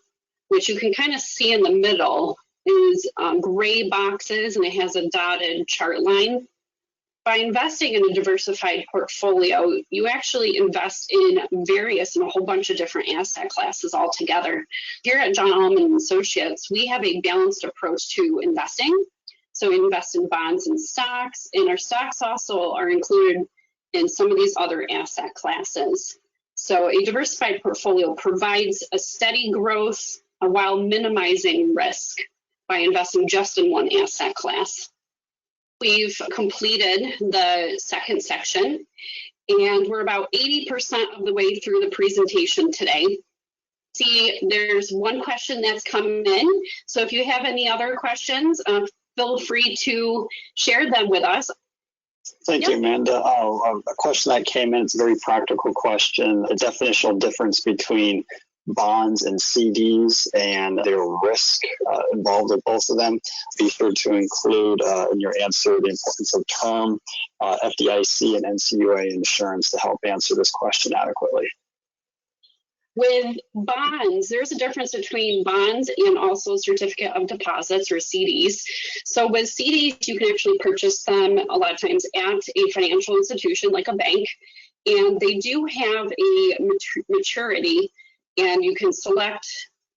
which you can kind of see in the middle, is gray boxes, and it has a dotted chart line. By investing in a diversified portfolio, you actually invest in a whole bunch of different asset classes altogether. Here at John Allman & Associates, we have a balanced approach to investing. So we invest in bonds and stocks, and our stocks also are included in some of these other asset classes. So a diversified portfolio provides a steady growth while minimizing risk by investing just in one asset class. We've completed the second section, and we're about 80% of the way through the presentation today. See, there's one question that's come in. So if you have any other questions, feel free to share them with us. Thank you, Amanda. A question that came in, it's a very practical question. The definitional difference between bonds and CDs and their risk involved with both of them. Be sure to include in your answer the importance of term, FDIC, and NCUA insurance to help answer this question adequately. With bonds, there's a difference between bonds and also certificate of deposits, or CDs. So with CDs, you can actually purchase them a lot of times at a financial institution like a bank, and they do have a maturity, and you can select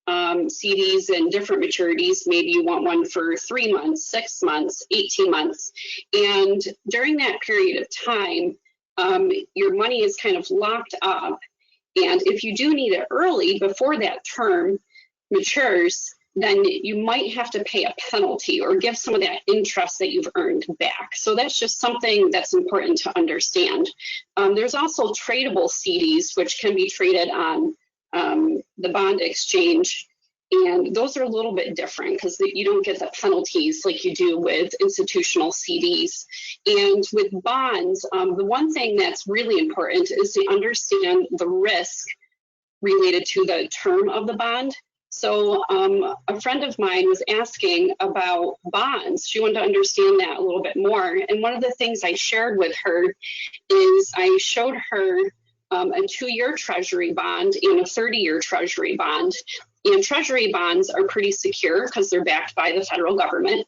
CDs in different maturities. Maybe you want one for 3 months, 6 months, 18 months. And during that period of time, your money is kind of locked up. And if you do need it early, before that term matures, then you might have to pay a penalty or give some of that interest that you've earned back. So that's just something that's important to understand. There's also tradable CDs, which can be traded on the bond exchange. And those are a little bit different because you don't get the penalties like you do with institutional CDs. And with bonds, the one thing that's really important is to understand the risk related to the term of the bond. So a friend of mine was asking about bonds. She wanted to understand that a little bit more. And one of the things I shared with her is I showed her a 2-year treasury bond and a 30-year treasury bond. And treasury bonds are pretty secure because they're backed by the federal government.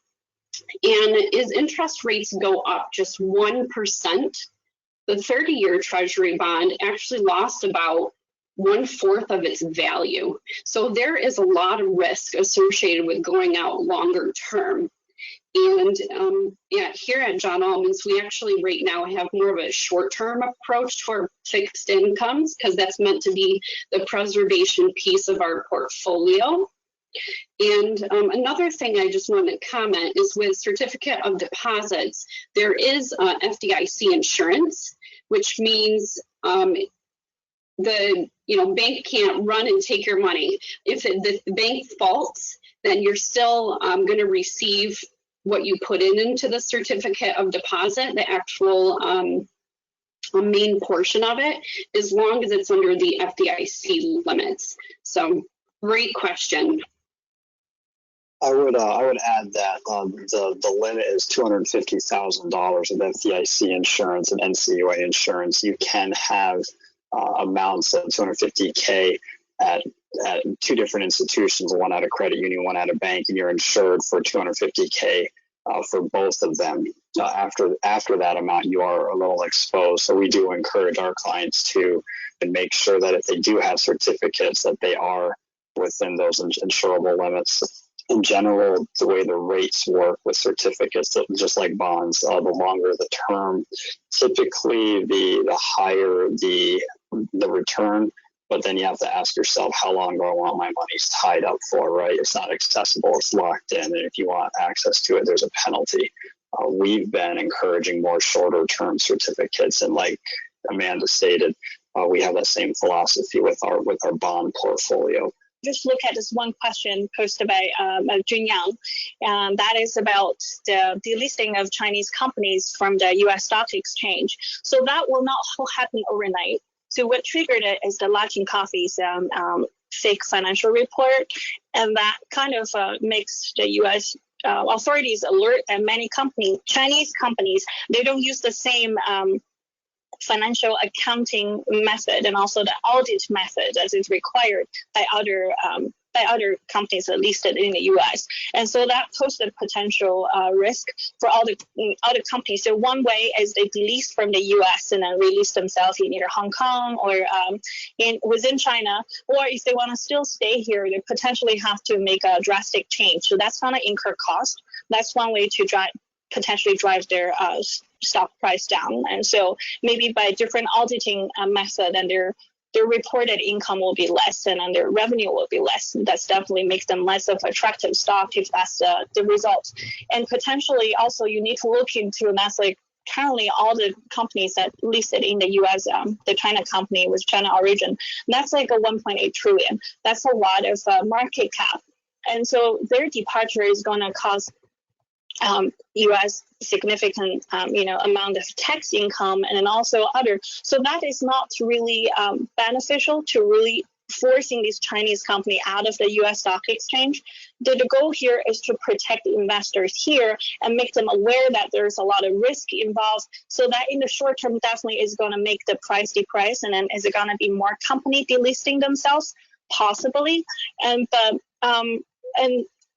And as interest rates go up just 1%, the 30-year treasury bond actually lost about 1/4 of its value. So there is a lot of risk associated with going out longer term. And here at John Allman's, we actually right now have more of a short-term approach for fixed incomes because that's meant to be the preservation piece of our portfolio. And another thing I just want to comment is with certificate of deposits, there is FDIC insurance, which means the bank can't run and take your money. If the bank faults, then you're still going to receive what you put into the certificate of deposit, the actual main portion of it, as long as it's under the FDIC limits. So great question. I would add that the limit is $250,000 of FDIC insurance and NCUA insurance. You can have amounts of $250K at 2 different institutions, one at a credit union, one at a bank, and you're insured for $250K for both of them. After that amount, you are a little exposed. So we do encourage our clients to make sure that if they do have certificates, that they are within those insurable limits. In general, the way the rates work with certificates, just like bonds, the longer the term, typically the higher the return. But then you have to ask yourself, how long do I want my money tied up for, right? It's not accessible, it's locked in. And if you want access to it, there's a penalty. We've been encouraging more shorter term certificates. And like Amanda stated, we have that same philosophy with our bond portfolio. Just look at this one question posted by Junyang, and that is about the delisting of Chinese companies from the U.S. stock exchange. So that will not happen overnight. So what triggered it is the Luckin Coffee's fake financial report, and that kind of makes the U.S. Authorities alert that many Chinese companies, they don't use the same financial accounting method and also the audit method as is required by other companies listed in the U.S. And so that posed a potential risk for all the other companies. So one way is they delist from the U.S. and then release themselves in either Hong Kong or within China, or if they want to still stay here, they potentially have to make a drastic change. So that's going to incur cost. That's one way to potentially drive their stock price down. And so maybe by different auditing method, and their reported income will be less and then their revenue will be less. That's definitely makes them less of attractive stock if that's the result. And potentially also you need to look into, and that's like currently all the companies that listed in the U.S., the China company with China origin, that's like a 1.8 trillion. That's a lot of market cap. And so their departure is going to cause U.S. significant, amount of tax income and then also other. So that is not really beneficial to really forcing these Chinese company out of the U.S. stock exchange. The goal here is to protect investors here and make them aware that there's a lot of risk involved. So that in the short term definitely is going to make the price deprice. And then is it going to be more company delisting themselves? Possibly.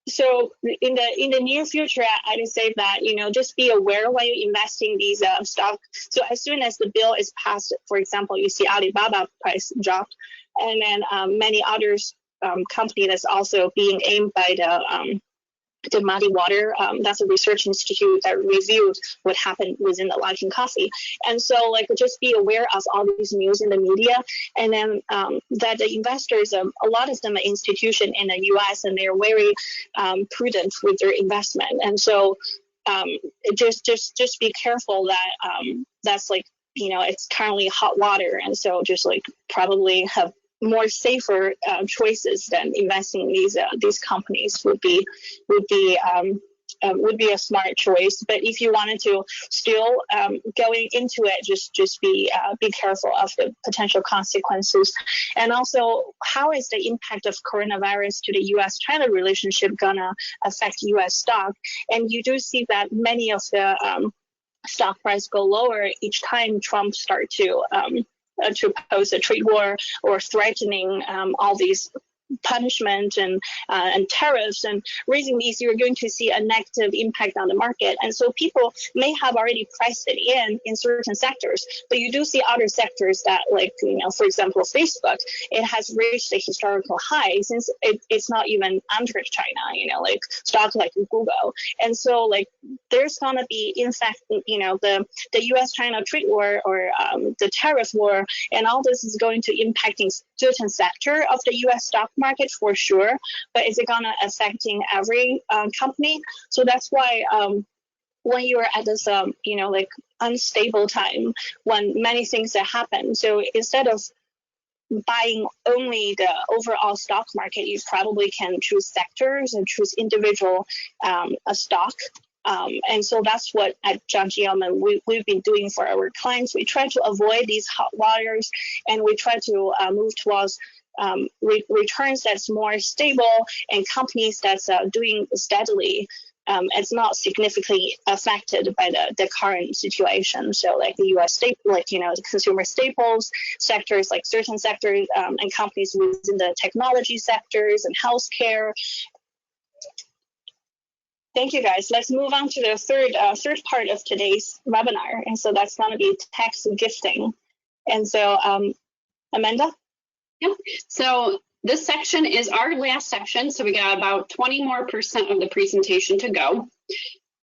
So in the near future, I'd say that, just be aware when you're investing these stock. So as soon as the bill is passed, for example, you see Alibaba price drop, and then many others company that's also being aimed by the Muddy Water, that's a research institute that reviewed what happened within the Luckin Coffee. And so just be aware of all these news in the media, and then that the investors, a lot of them are institutions in the US, and they're very prudent with their investment. And so just be careful that that's it's currently hot water. And so just probably have more safer choices than investing in these companies would be would be a smart choice. But if you wanted to still going into it, just be careful of the potential consequences. And also, how is the impact of coronavirus to the U.S.-China relationship gonna affect U.S. stock? And you do see that many of the stock price go lower each time Trump start to pose a trade war or threatening all these punishment and tariffs and raising these, you're going to see a negative impact on the market. And so people may have already priced it in certain sectors, but you do see other sectors that, like, for example, Facebook, it has reached a historical high since it's not even under China, like stocks like Google. And so like there's going to be, in fact, the US-China trade war or the tariff war, and all this is going to impacting certain sector of the US stock market for sure, but is it gonna affecting every company? So that's why when you're at this like unstable time, when many things that happen, so instead of buying only the overall stock market, you probably can choose sectors and choose individual a stock. And so that's what at John G. Elman we've been doing for our clients. We try to avoid these hot waters, and we try to move towards returns that's more stable and companies that's doing steadily. It's not significantly affected by the current situation. So like the U.S. the consumer staples sectors, like certain sectors and companies within the technology sectors and healthcare. Thank you, guys. Let's move on to the third part of today's webinar. And so that's going to be tax gifting. And so Amanda? Yep. So this section is our last section. So we got about 20% more of the presentation to go.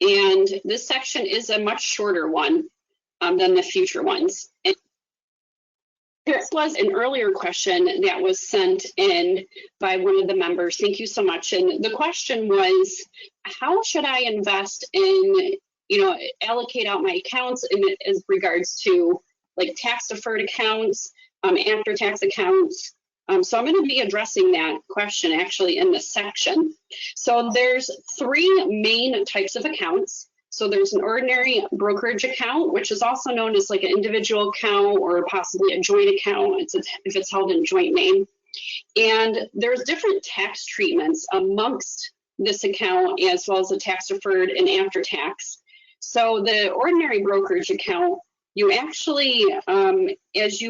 And this section is a much shorter one than the future ones. And this was an earlier question that was sent in by one of the members. Thank you so much. And the question was, how should I invest in, allocate out my accounts as regards to like tax deferred accounts, after tax accounts. So I'm going to be addressing that question actually in this section. So there's three main types of accounts. So there's an ordinary brokerage account, which is also known as like an individual account or possibly a joint account if it's held in joint name. And there's different tax treatments amongst this account, as well as the tax deferred and after tax. So the ordinary brokerage account, you actually, as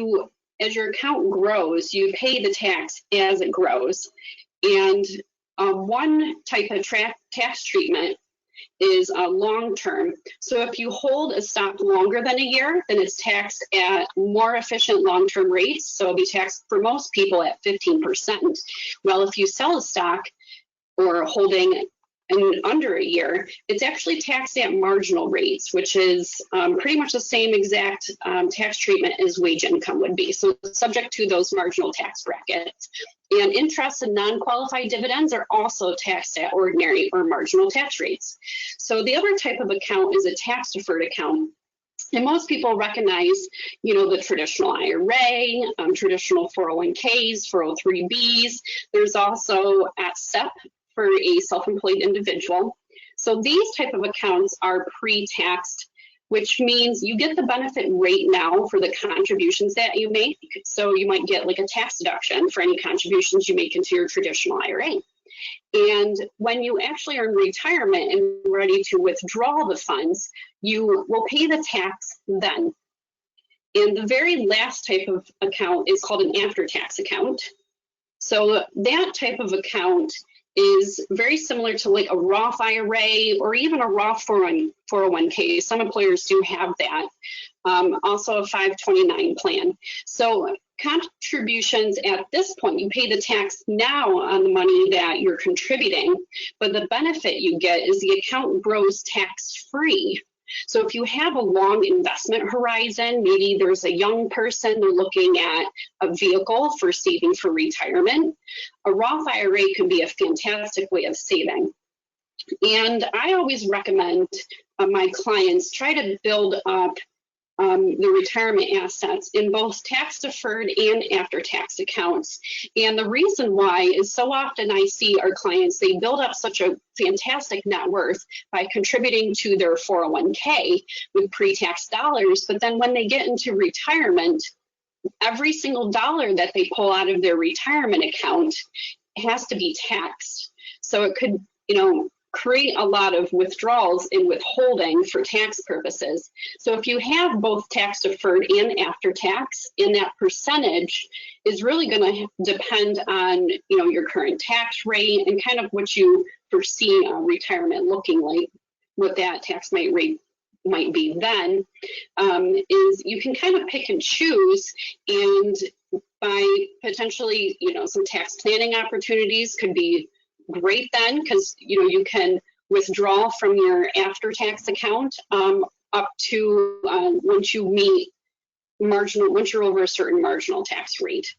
your account grows, you pay the tax as it grows. And one type of tax treatment is long-term. So if you hold a stock longer than a year, then it's taxed at more efficient long-term rates. So it'll be taxed for most people at 15%. Well, if you sell a stock or holding under a year, it's actually taxed at marginal rates, which is pretty much the same exact tax treatment as wage income would be. So it's subject to those marginal tax brackets. And interest and non-qualified dividends are also taxed at ordinary or marginal tax rates. So the other type of account is a tax deferred account. And most people recognize, the traditional IRA, traditional 401ks, 403bs. There's also at SEP for a self-employed individual. So these type of accounts are pre-taxed, which means you get the benefit rate now for the contributions that you make. So you might get like a tax deduction for any contributions you make into your traditional IRA. And when you actually are in retirement and ready to withdraw the funds, you will pay the tax then. And the very last type of account is called an after-tax account. So that type of account is very similar to like a Roth IRA or even a Roth 401k. Some employers do have that. Also a 529 plan. So contributions at this point, you pay the tax now on the money that you're contributing, but the benefit you get is the account grows tax-free. So if you have a long investment horizon, maybe there's a young person, they're looking at a vehicle for saving for retirement, a Roth IRA can be a fantastic way of saving. And I always recommend my clients try to build up the retirement assets in both tax deferred and after tax accounts. And the reason why is so often I see our clients, they build up such a fantastic net worth by contributing to their 401k with pre-tax dollars, but then when they get into retirement, every single dollar that they pull out of their retirement account has to be taxed. So it could, create a lot of withdrawals and withholding for tax purposes. So if you have both tax deferred and after tax, and that percentage is really going to depend on, your current tax rate and kind of what you foresee retirement looking like, what that tax rate might be then, is you can kind of pick and choose, and by potentially, some tax planning opportunities could be great then, because you can withdraw from your after tax account up to once you meet once you're over a certain marginal tax rate.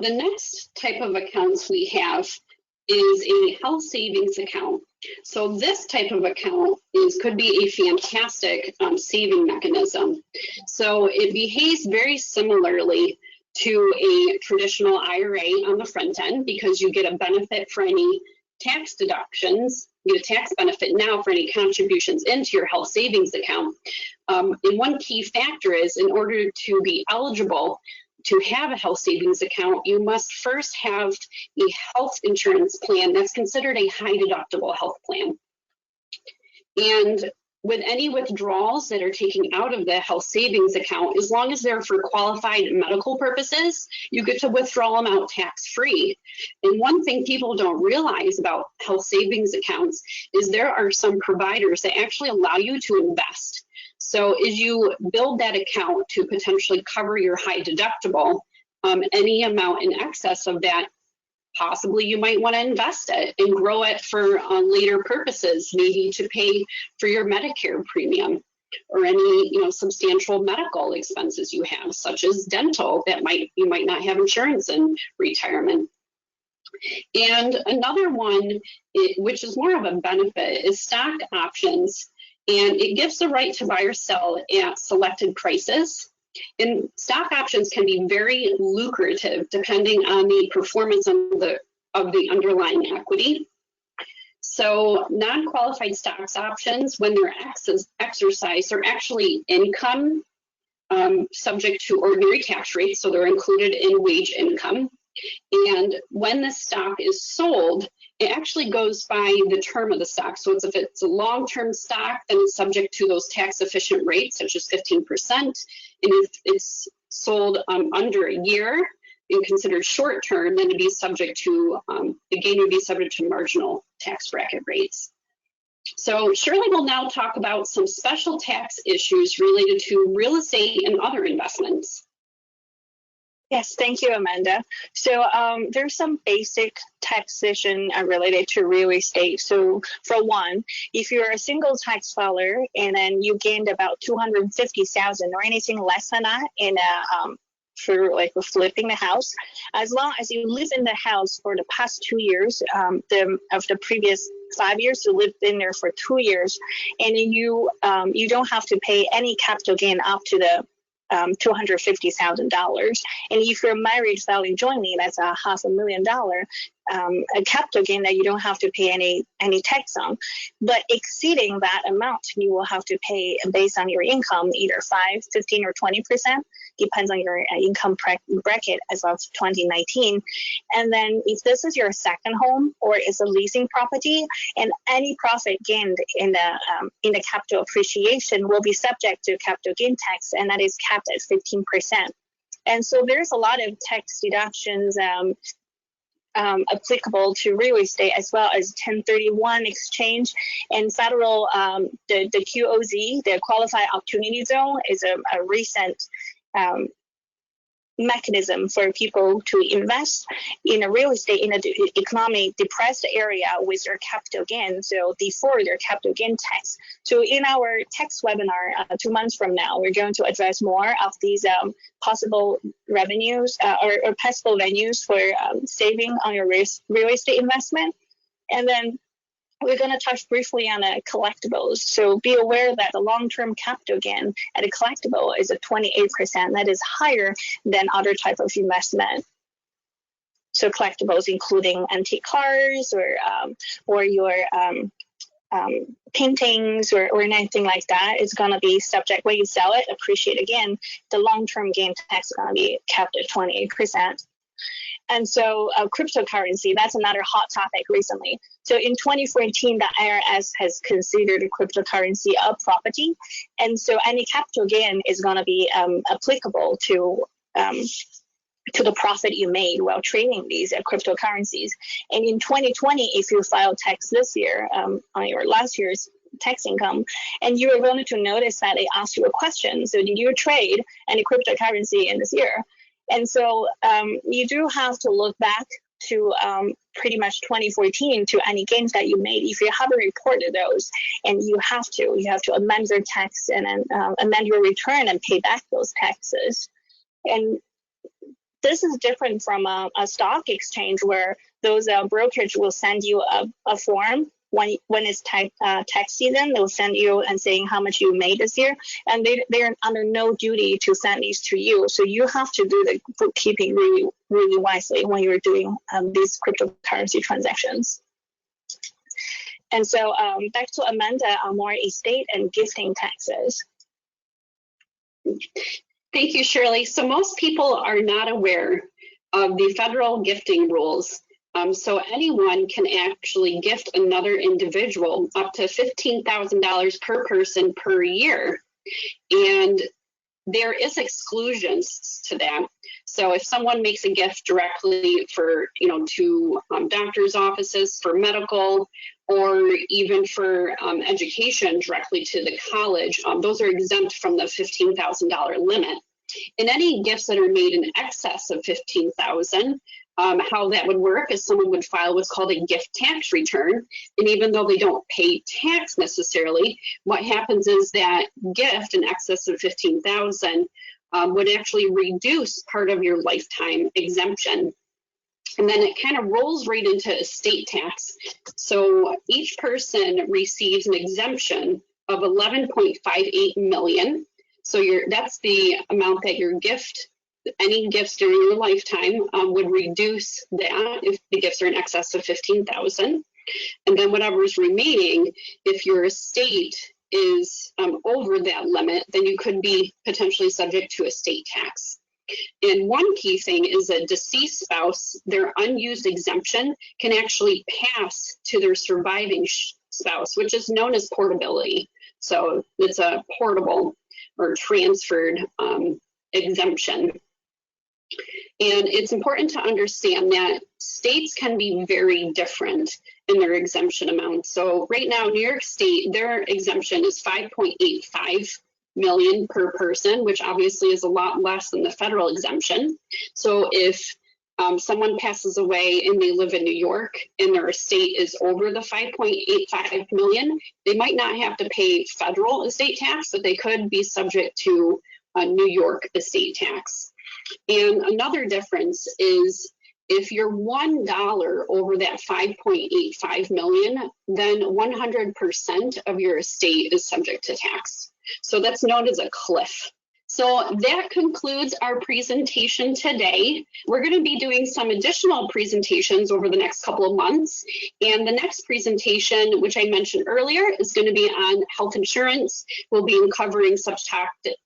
The next type of accounts we have is a health savings account. So this type of account could be a fantastic saving mechanism. So it behaves very similarly to a traditional IRA on the front end, because you get a benefit for any tax deductions. You get a tax benefit now for any contributions into your health savings account. And one key factor is, in order to be eligible to have a health savings account, you must first have a health insurance plan that's considered a high deductible health plan. And with any withdrawals that are taken out of the health savings account, as long as they're for qualified medical purposes, you get to withdraw them out tax-free. And one thing people don't realize about health savings accounts is there are some providers that actually allow you to invest. So as you build that account to potentially cover your high deductible, any amount in excess of that, possibly you might want to invest it and grow it for later purposes, maybe to pay for your Medicare premium or any substantial medical expenses you have, such as dental, that you might not have insurance in retirement. And another one, which is more of a benefit, is stock options. And it gives the right to buy or sell at selected prices. And stock options can be very lucrative depending on the performance of the underlying equity. So non-qualified stocks options, when they're exercised, are actually income subject to ordinary tax rates, so they're included in wage income. And when the stock is sold, it actually goes by the term of the stock. So if it's a long-term stock, then it's subject to those tax-efficient rates, such as 15%. And if it's sold under a year and considered short-term, then it'd be subject to, the gain would be subject to marginal tax bracket rates. So Shirley will now talk about some special tax issues related to real estate and other investments. Yes, thank you, Amanda. So there's some basic taxation related to real estate. So for one, if you're a single tax filer and then you gained about $250,000 or anything less than that in for flipping the house, as long as you live in the house for the past 2 years, of the previous 5 years, you lived in there for 2 years, and you don't have to pay any capital gain up to the $250,000. And if you're married filing jointly, that's $500,000 a capital gain that you don't have to pay any tax on. But exceeding that amount, you will have to pay based on your income, either 5, 15, or 20%, depends on your income bracket as of 2019. And then if this is your second home or is a leasing property, and any profit gained in the capital appreciation will be subject to capital gain tax, and that is capped at 15%. And so there's a lot of tax deductions applicable to real estate, as well as 1031 exchange and federal, the QOZ, the Qualified Opportunity Zone, is a recent mechanism for people to invest in a real estate in an economically depressed area with their capital gain, so defer their capital gain tax. So in our tax webinar 2 months from now, we're going to address more of these possible revenues or possible venues for saving on your real estate investment. And then we're going to touch briefly on collectibles. So be aware that the long-term capital gain at a collectible is at 28%. That is higher than other type of investment. So collectibles including antique cars or your paintings or anything like that is going to be subject, when you sell it, appreciate again, the long-term gain tax is going to be capped at 28%. And so cryptocurrency, that's another hot topic recently. So in 2014, the IRS has considered cryptocurrency a property. And so any capital gain is going to be applicable to the profit you made while trading these cryptocurrencies. And in 2020, if you file tax this year on your last year's tax income, and you are going to notice that they ask you a question. So did you trade any cryptocurrency in this year? And so you do have to look back to pretty much 2014 to any gains that you made. If you haven't reported those, and you have to amend your tax and then amend your return and pay back those taxes. And this is different from a stock exchange where those brokerage will send you a form when it's tax season. They'll send you and saying how much you made this year, and they're under no duty to send these to you. So you have to do the bookkeeping really, really wisely when you're doing these cryptocurrency transactions. And so back to Amanda on more estate and gifting taxes. Thank you, Shirley. So most people are not aware of the federal gifting rules. So anyone can actually gift another individual up to $15,000 per person per year. And there is exclusions to that. So if someone makes a gift directly for, to doctor's offices for medical, or even for education directly to the college, those are exempt from the $15,000 limit. And any gifts that are made in excess of $15,000, how that would work is someone would file what's called a gift tax return. And even though they don't pay tax necessarily, what happens is that gift in excess of $15,000 would actually reduce part of your lifetime exemption. And then it kind of rolls right into estate tax. So each person receives an exemption of $11.58 million. So that's the amount that your gift, any gifts during your lifetime would reduce that if the gifts are in excess of $15,000. And then whatever is remaining, if your estate is over that limit, then you could be potentially subject to estate tax. And one key thing is a deceased spouse, their unused exemption can actually pass to their surviving spouse, which is known as portability. So it's a portable or transferred exemption. And it's important to understand that states can be very different in their exemption amounts. So right now, New York State, their exemption is $5.85 million per person, which obviously is a lot less than the federal exemption. So if someone passes away and they live in New York and their estate is over the $5.85 million, they might not have to pay federal estate tax, but they could be subject to a New York estate tax. And another difference is if you're $1 over that $5.85 million, then 100% of your estate is subject to tax. So that's known as a cliff. So that concludes our presentation today. We're going to be doing some additional presentations over the next couple of months. And the next presentation, which I mentioned earlier, is going to be on health insurance. We'll be covering such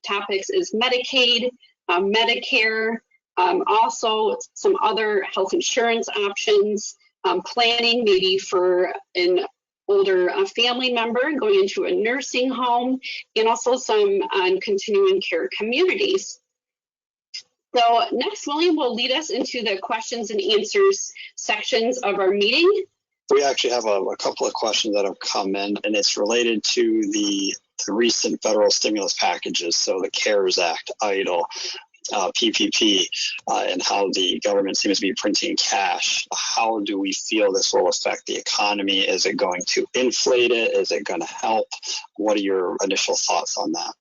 topics as Medicaid, Medicare, also some other health insurance options, planning maybe for an older family member going into a nursing home, and also some on continuing care communities. So next, William will lead us into the questions and answers sections of our meeting. We actually have a couple of questions that have come in, and it's related to the recent federal stimulus packages, so the CARES Act, EIDL, PPP, and how the government seems to be printing cash. How do we feel this will affect the economy? Is it going to inflate it? Is it going to help? What are your initial thoughts on that?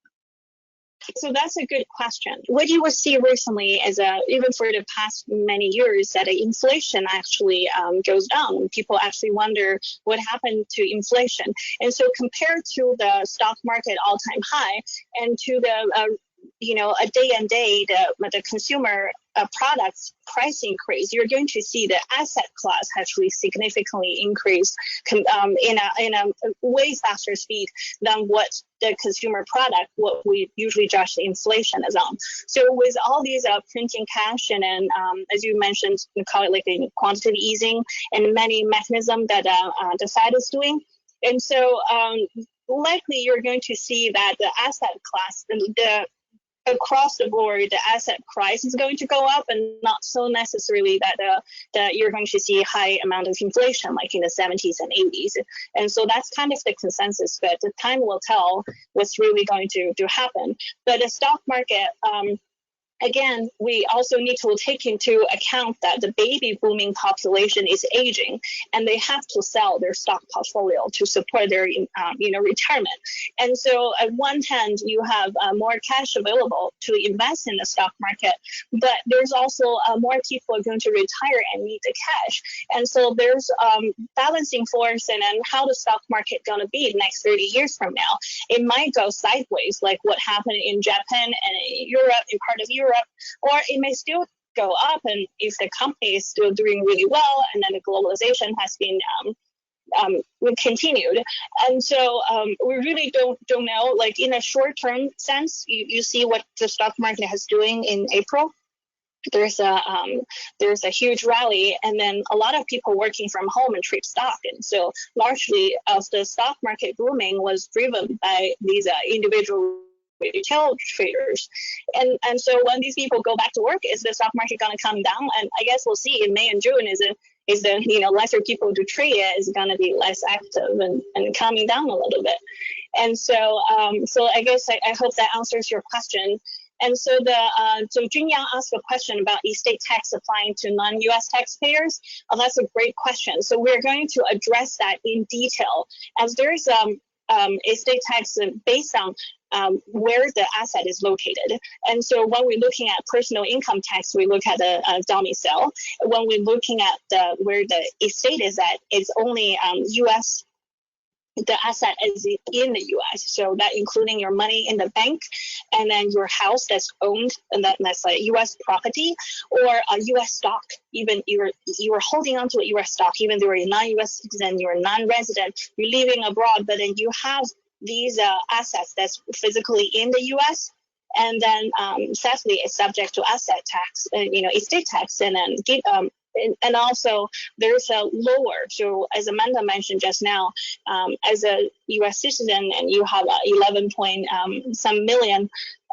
So that's a good question. What you will see recently is even for the past many years that inflation actually goes down. People actually wonder what happened to inflation. And so compared to the stock market all-time high and to the a day and day the consumer products price increase, you're going to see the asset class actually significantly increase in a way faster speed than what the consumer product, what we usually judge the inflation as on. So with all these printing cash and then as you mentioned, we call it like a quantitative easing and many mechanisms that the Fed is doing, and so likely you're going to see that the asset class, across the board, the asset price is going to go up, and not so necessarily that you're going to see high amount of inflation like in the 70s and 80s. And so that's kind of the consensus, but the time will tell what's really going to happen. But the stock market, again, we also need to take into account that the baby booming population is aging, and they have to sell their stock portfolio to support their, retirement. And so, at one hand, you have more cash available to invest in the stock market, but there's also more people are going to retire and need the cash. And so, there's balancing force, and then how the stock market going to be next 30 years from now. It might go sideways, like what happened in Japan and in Europe, in part of Europe. Or it may still go up, and if the company is still doing really well, and then the globalization has been continued. And so we really don't know. Like in a short-term sense, you see what the stock market is doing in April. There's a huge rally, and then a lot of people working from home and trade stock. And so largely of the stock market booming was driven by these individual retail traders, and so when these people go back to work, is the stock market going to come down? And I guess we'll see in May and June. Is the lesser people to trade it is going to be less active and coming down a little bit. And so I guess I hope that answers your question. And so so Junyang asked a question about estate tax applying to non-U.S. taxpayers. That's a great question. So we're going to address that in detail, as there is estate tax based on where the asset is located. And so when we're looking at personal income tax, we look at the domicile. When we're looking at where the estate is at, it's only U.S. The asset is in the U.S., so that including your money in the bank, and then your house that's owned, and that's like U.S. property, or a U.S. stock. Even you are holding onto a U.S. stock, even though you're a non-U.S. citizen, you're a non-resident, you're living abroad, but then you have these assets that's physically in the U.S. And then sadly, it's subject to asset tax, estate tax, and then and also there's a lower. So as Amanda mentioned just now, as a U.S. citizen, and you have 11 point some million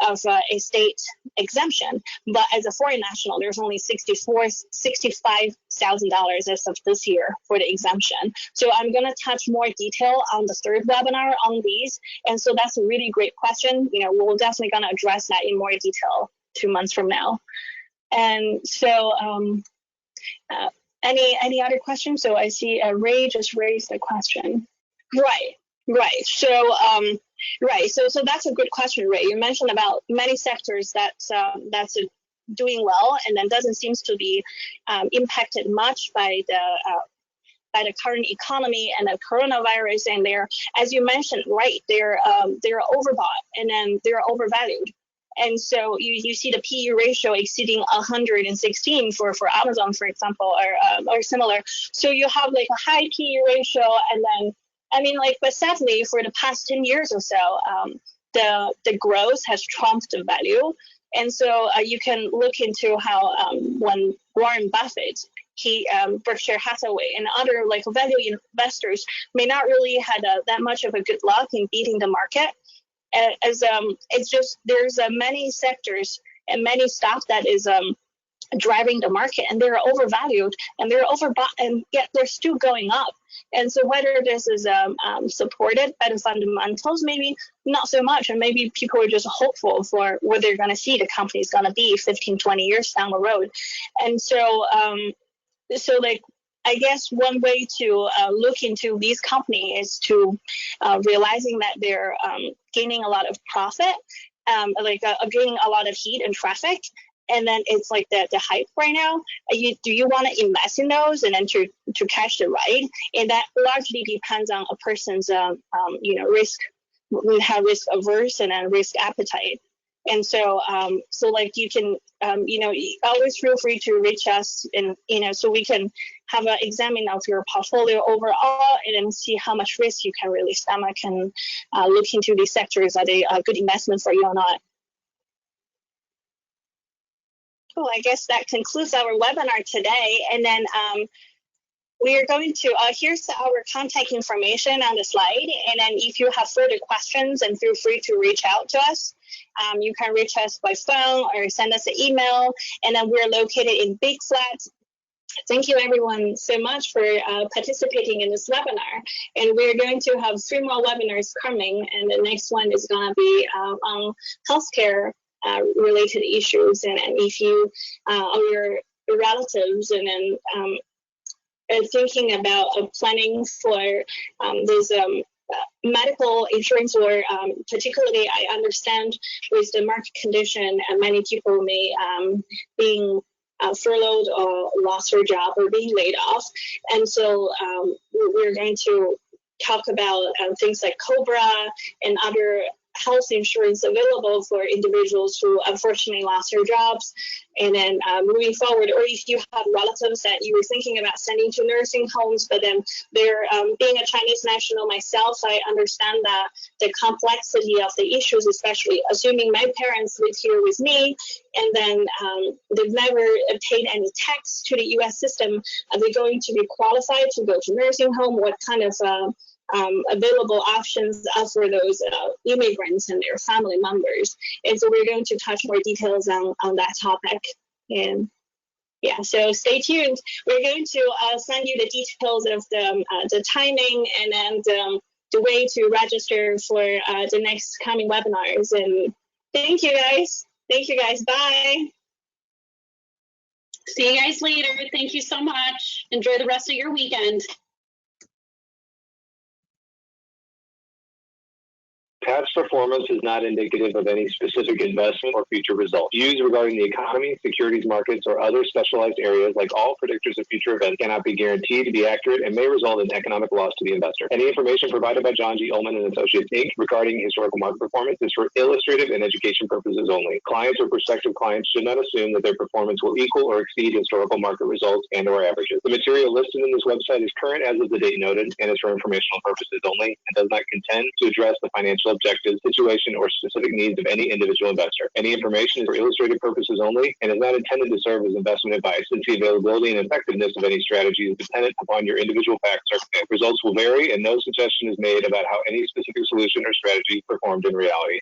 of estate exemption, but as a foreign national, there's only $65,000 as of this year for the exemption. So I'm going to touch more detail on the third webinar on these, and so that's a really great question. We're definitely going to address that in more detail 2 months from now. And so any other questions? So I see Ray just raised a question. Right. So So that's a good question, Ray. You mentioned about many sectors that's doing well, and then doesn't seem to be impacted much by the current economy and the coronavirus. And they're, as you mentioned, right, they're overbought, and then they're overvalued. And so you see the PE ratio exceeding 116 for Amazon, for example, or similar. So you have like a high PE ratio, and then but sadly, for the past 10 years or so, the growth has trumped the value. And so you can look into how when Warren Buffett, Berkshire Hathaway, and other like value investors may not really had that much of a good luck in beating the market. As it's just there's many sectors and many stocks that is driving the market, and they're overvalued and they're overbought, and yet they're still going up. And so whether this is supported by the fundamentals, maybe not so much, and maybe people are just hopeful for where they're going to see the company is going to be 15, 20 years down the road. And so I guess one way to look into these companies is to realizing that they're gaining a lot of profit, getting a lot of heat and traffic, and then it's like the hype right now. Do you want to invest in those and then to catch the ride? And that largely depends on a person's risk. We have risk averse and then risk appetite. And so like you can always feel free to reach us, and so we can have an examine of your portfolio overall and then see how much risk you can really stomach and look into these sectors. Are they a good investment for you or not? Cool. I guess that concludes our webinar today. And then we are going to, here's our contact information on the slide. And then if you have further questions, and feel free to reach out to us. You can reach us by phone or send us an email. And then we're located in Big Flat. Thank you everyone so much for participating in this webinar. And we're going to have 3 more webinars coming. And the next one is going to be on healthcare related issues. And if you or your relatives and then are thinking about planning for this medical insurance, or particularly I understand with the market condition, many people may being furloughed or lost their job or being laid off. And so we're going to talk about things like COBRA and other health insurance available for individuals who unfortunately lost their jobs. And then moving forward, or if you have relatives that you were thinking about sending to nursing homes, but then they're being a Chinese national myself, I understand that the complexity of the issues, especially assuming my parents live here with me, and then they've never paid any tax to the U.S. system. Are they going to be qualified to go to nursing home? What kind of available options for those immigrants and their family members? And so we're going to touch more details on that topic. And yeah, so stay tuned. We're going to send you the details of the timing and then the way to register for the next coming webinars. And thank you guys. Bye. See you guys later. Thank you so much. Enjoy the rest of your weekend. Past performance is not indicative of any specific investment or future results. Views regarding the economy, securities markets, or other specialized areas, like all predictors of future events, cannot be guaranteed to be accurate and may result in economic loss to the investor. Any information provided by John G. Ullman and Associates, Inc. regarding historical market performance is for illustrative and education purposes only. Clients or prospective clients should not assume that their performance will equal or exceed historical market results and/or averages. The material listed in this website is current as of the date noted and is for informational purposes only and does not contend to address the financial objectives, situation, or specific needs of any individual investor. Any information is for illustrative purposes only and is not intended to serve as investment advice, since the availability and effectiveness of any strategy is dependent upon your individual facts. Results will vary, and no suggestion is made about how any specific solution or strategy performed in reality.